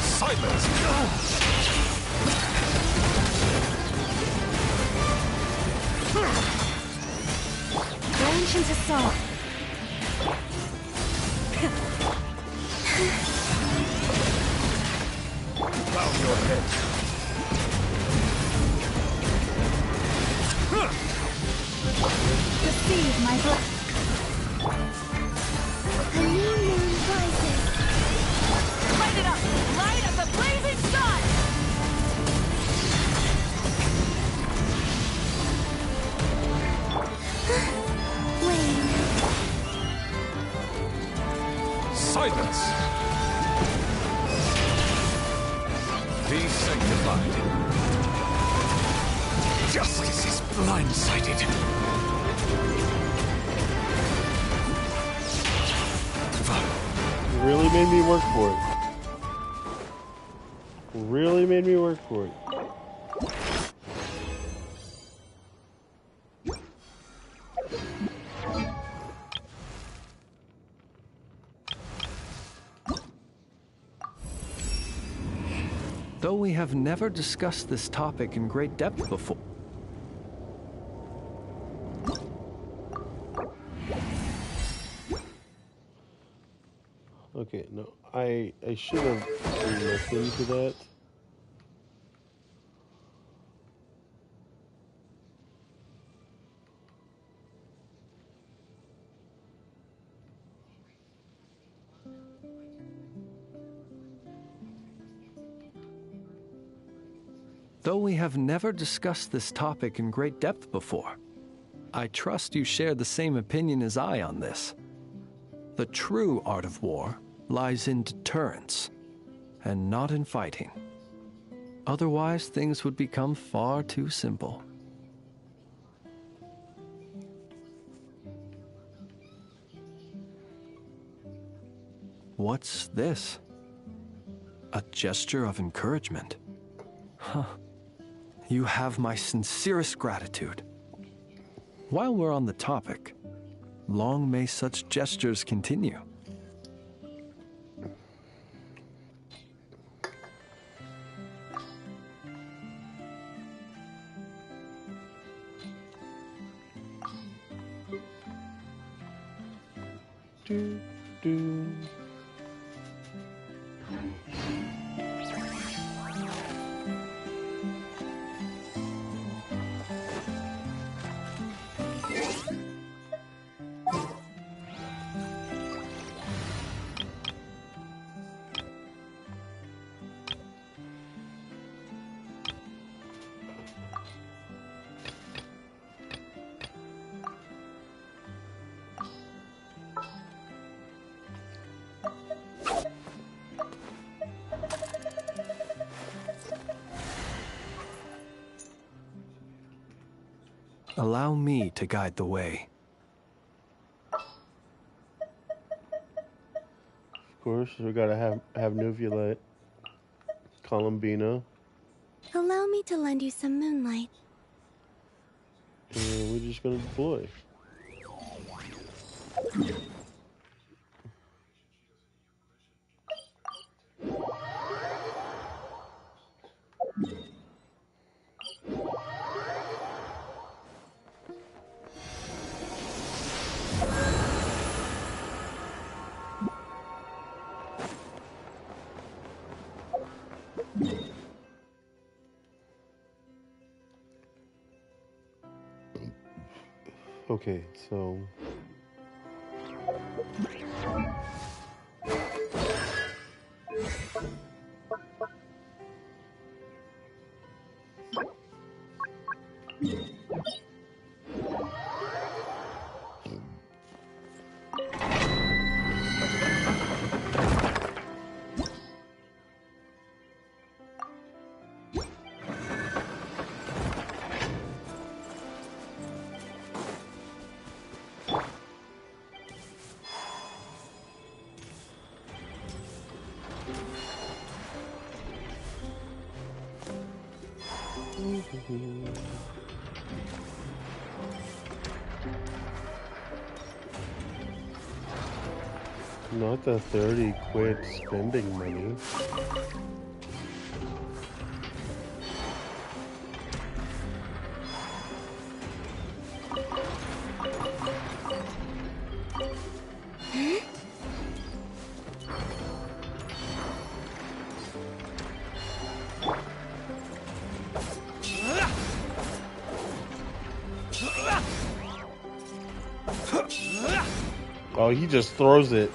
Speaker 4: Silence.
Speaker 5: Branch into salt.
Speaker 4: Bow your head.
Speaker 5: Receive my blessing. A new moon rises.
Speaker 3: Light it up! Light as a blazing sun!
Speaker 5: Flame.
Speaker 4: Silence. Be sanctified. Justice is blindsided.
Speaker 1: Really made me work for it. Really made me work for it.
Speaker 9: Though we have never discussed this topic in great depth before.
Speaker 1: Okay, no, I should have listened to that.
Speaker 9: Though we have never discussed this topic in great depth before, I trust you share the same opinion as I on this. The true art of war lies in deterrence, and not in fighting. Otherwise, things would become far too simple. What's this? A gesture of encouragement. Huh. You have my sincerest gratitude. While we're on the topic, long may such gestures continue.
Speaker 1: Do, do.
Speaker 9: Allow me to guide the way.
Speaker 1: Of course, we gotta have Nuvulite, Columbina,
Speaker 2: Allow me to lend you some moonlight.
Speaker 1: and we're just gonna deploy. Okay, so not the 30 quid spending money. Oh, he just throws it.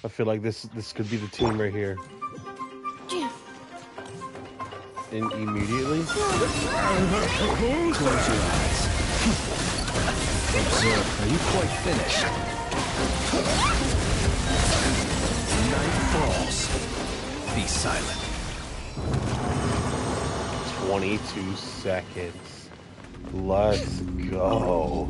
Speaker 1: I feel like this could be the team right here. And immediately.
Speaker 9: Close your eyes. Observe. Are you quite finished? Night falls. Be silent.
Speaker 1: 22 seconds. Let's go.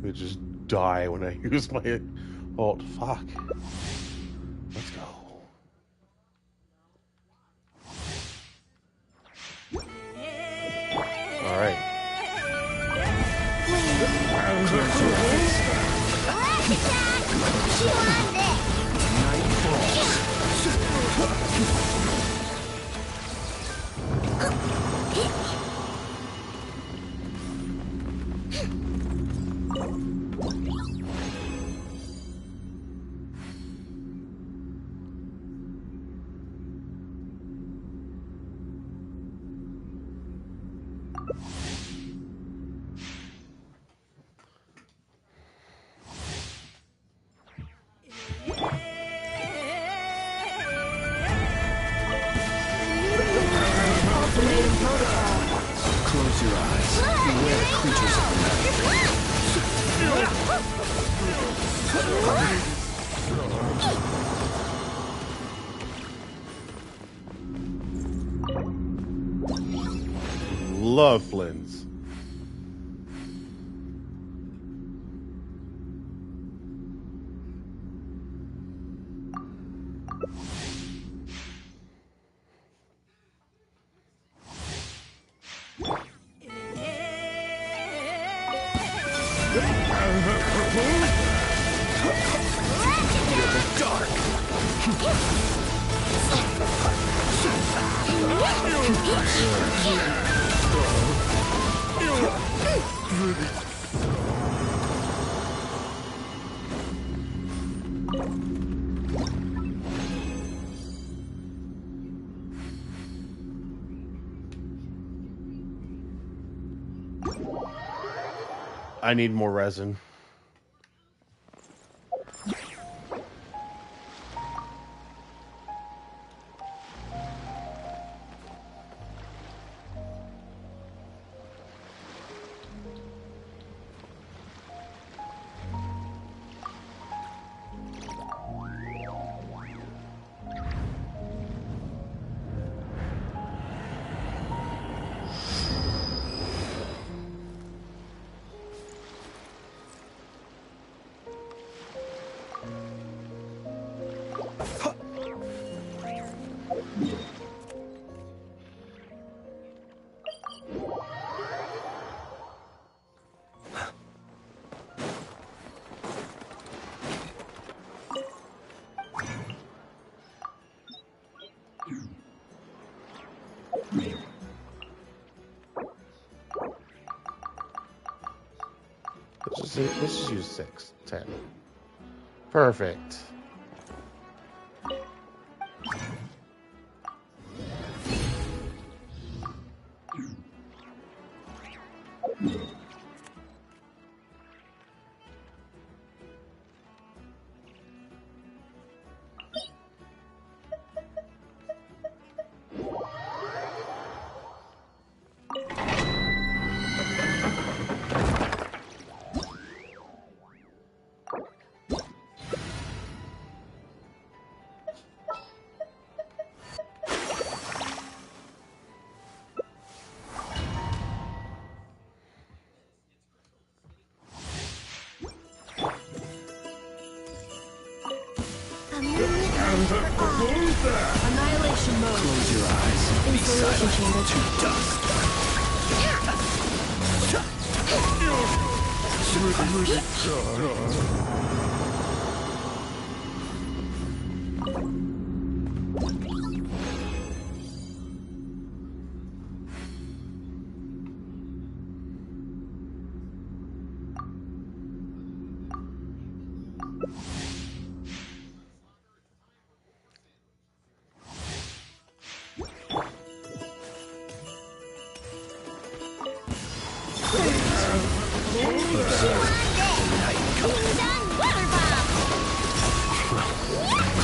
Speaker 1: I just die when I use my ult. Fuck. Let's go. All right.
Speaker 9: Close your eyes. Beware creatures of the night.
Speaker 1: love Flins. I need more resin. Let's just use 6, 10. Perfect.
Speaker 5: Annihilation mode.
Speaker 9: Close your eyes. Be silent to dust.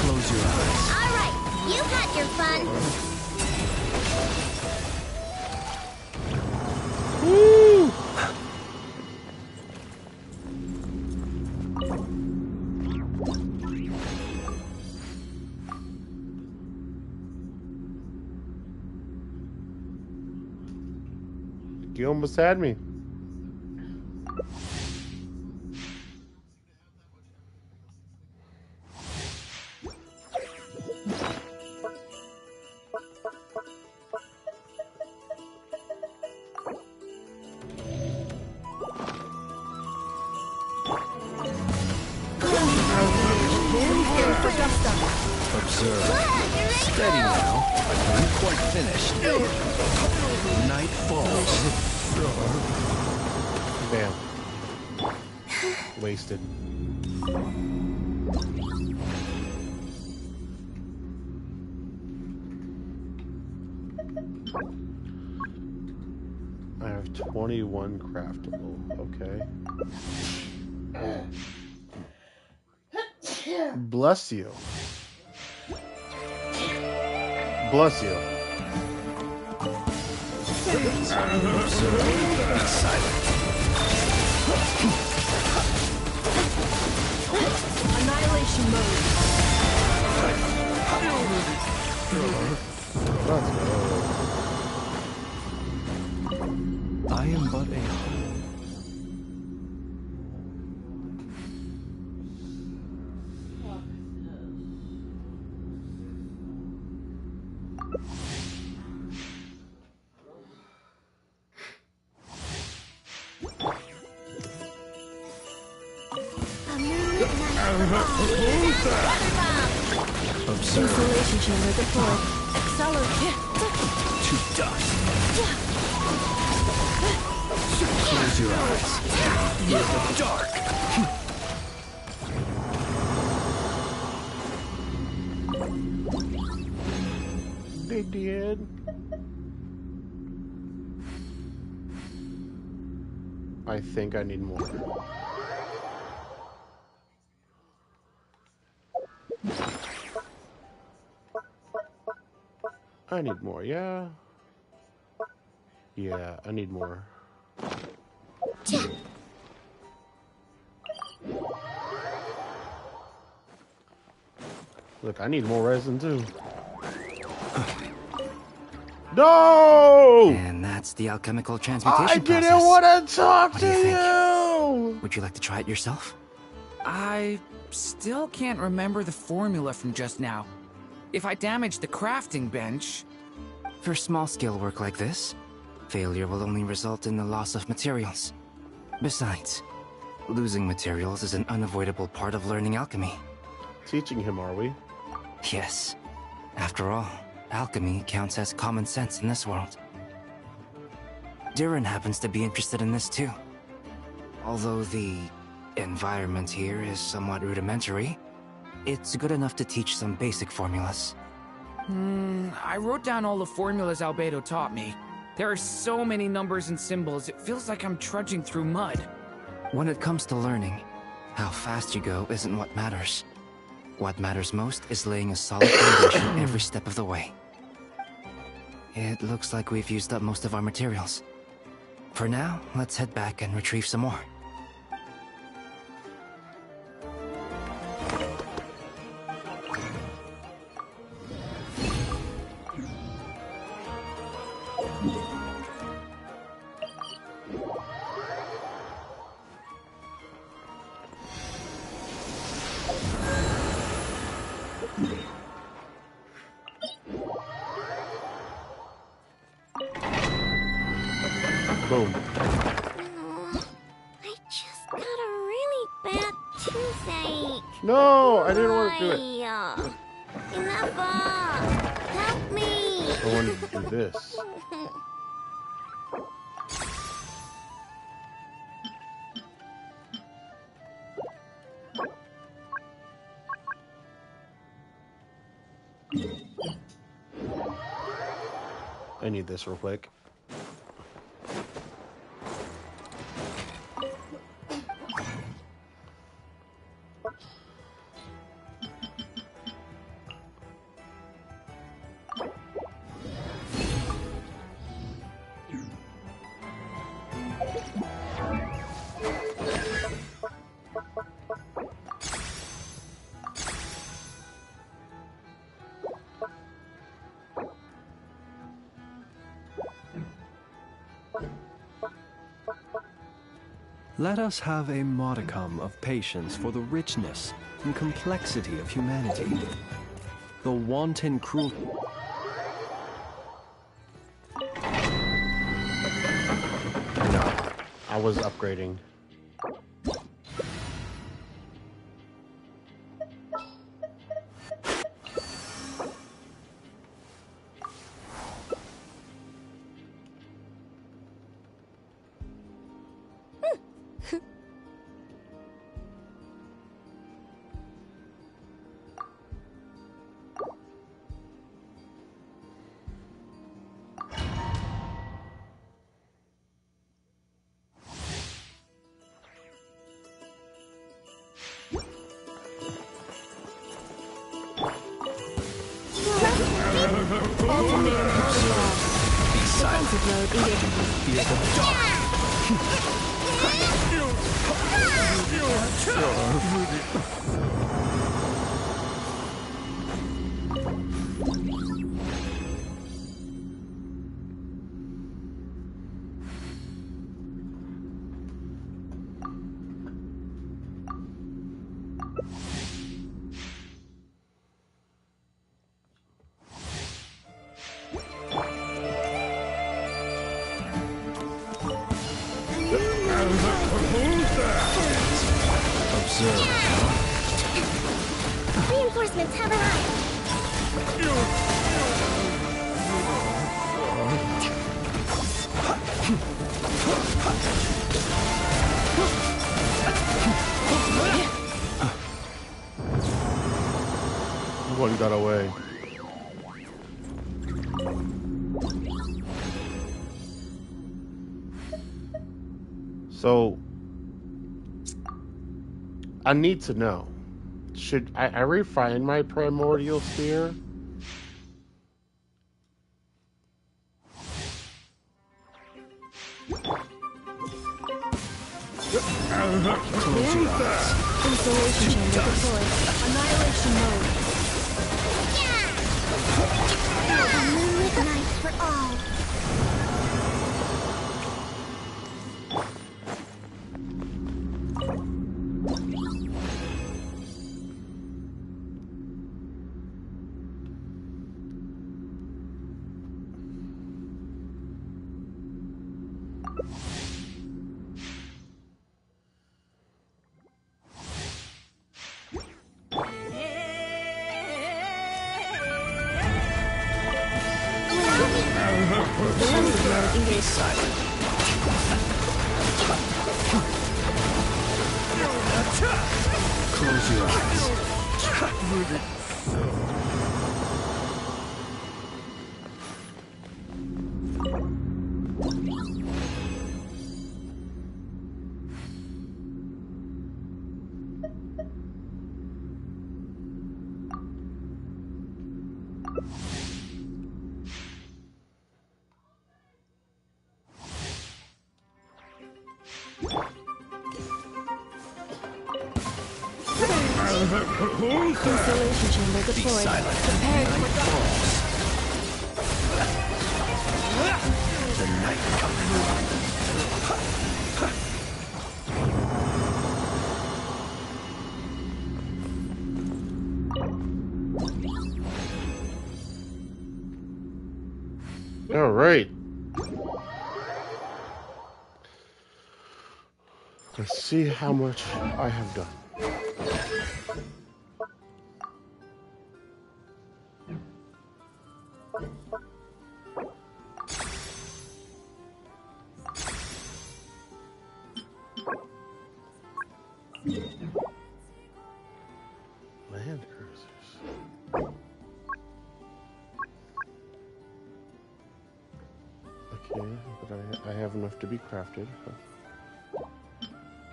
Speaker 9: Close your eyes.
Speaker 13: All right, you got your fun.
Speaker 1: Woo! You almost had me.
Speaker 9: Observe. Steady now. I ain't quite finished. Night falls.
Speaker 1: Bam. Wasted. I have 21 craftable. Okay. Bless you. Bless you.
Speaker 9: Be silent.
Speaker 5: Annihilation mode.
Speaker 1: Let's go.
Speaker 9: am but a...
Speaker 5: Isolation chamber deployed. Accelerate.
Speaker 9: To dust. Close your eyes. Feel the dark.
Speaker 1: They did. I think I need more. I need more, yeah. Yeah, I need more. Look, I need more resin too. No!
Speaker 11: And that's the alchemical transmutation
Speaker 1: I
Speaker 11: process.
Speaker 1: didn't want to talk
Speaker 11: What
Speaker 1: to
Speaker 11: do you think?
Speaker 1: you!
Speaker 11: Would you like to try it yourself?
Speaker 12: I still can't remember the formula from just now. If I damage the crafting bench...
Speaker 11: For small-scale work like this, failure will only result in the loss of materials. Besides, losing materials is an unavoidable part of learning alchemy.
Speaker 1: Teaching him, are we?
Speaker 11: Yes. After all, alchemy counts as common sense in this world. Durin happens to be interested in this too. Although the environment here is somewhat rudimentary, it's good enough to teach some basic formulas.
Speaker 12: I wrote down all the formulas Albedo taught me. There are so many numbers and symbols, it feels like I'm trudging through mud.
Speaker 11: When it comes to learning, how fast you go isn't what matters. What matters most is laying a solid foundation every step of the way. It looks like we've used up most of our materials. For now, let's head back and retrieve some more.
Speaker 1: Boom.
Speaker 13: I just got a really bad toothache.
Speaker 1: No, I didn't want to do it.
Speaker 13: Enough! Help me!
Speaker 1: I wanted to do this. I need this real quick.
Speaker 9: Let us have a modicum of patience for the richness and complexity of humanity. The wanton cruelty.
Speaker 1: No, I was upgrading.
Speaker 5: Defensive mode engaged.
Speaker 9: Feel the Observe.
Speaker 13: Reinforcements have arrived.
Speaker 1: One got away. So, I need to know. Should I refine my primordial spear?
Speaker 8: Installation chamber deployed. Annihilation mode.
Speaker 13: A moonlit night for all.
Speaker 9: Close your eyes.
Speaker 8: Installation chamber
Speaker 9: Be
Speaker 8: deployed.
Speaker 9: silent.
Speaker 8: Prepared for
Speaker 9: The night comes.
Speaker 1: All right. Let's see how much I have done. Land cruisers. Okay, but I have enough to be crafted.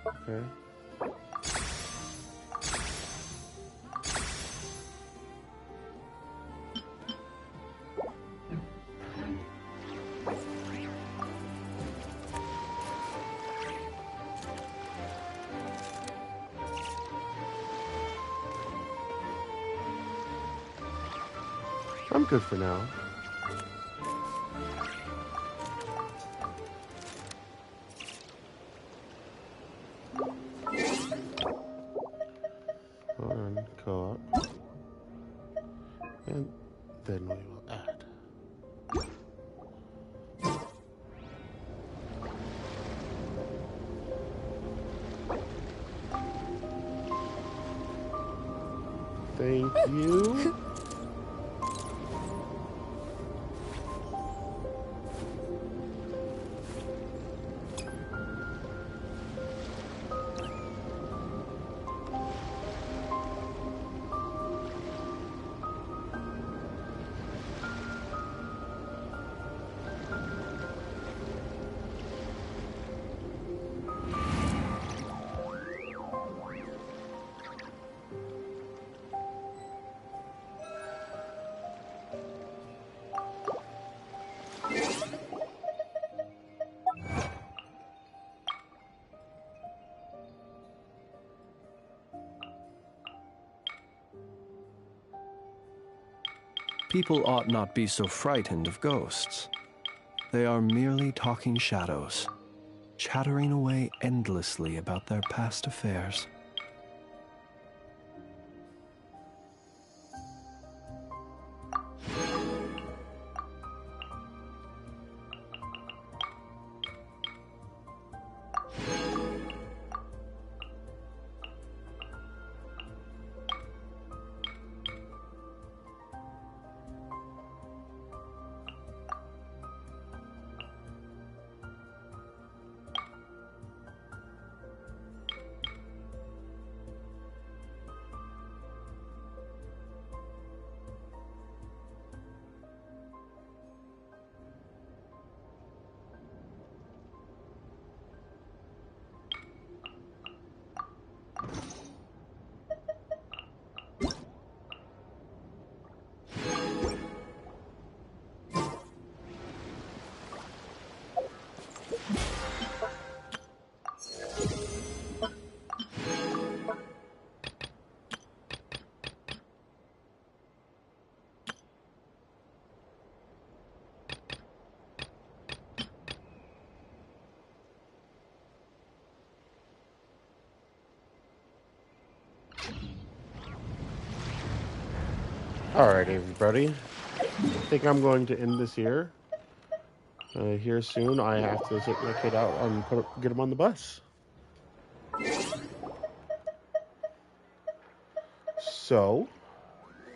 Speaker 1: Okay. I'm good for now. Hold on, co-op. And then we will add. Thank you.
Speaker 9: People ought not be so frightened of ghosts. They are merely talking shadows, chattering away endlessly about their past affairs.
Speaker 1: Alright, everybody. I think I'm going to end this here. Here soon, I have to take my kid out and get him on the bus. So,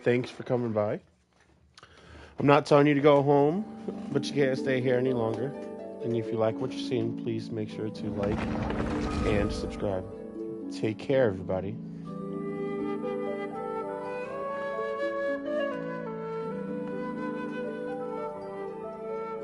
Speaker 1: thanks for coming by. I'm not telling you to go home, but you can't stay here any longer. And if you like what you're seeing, please make sure to like and subscribe. Take care, everybody.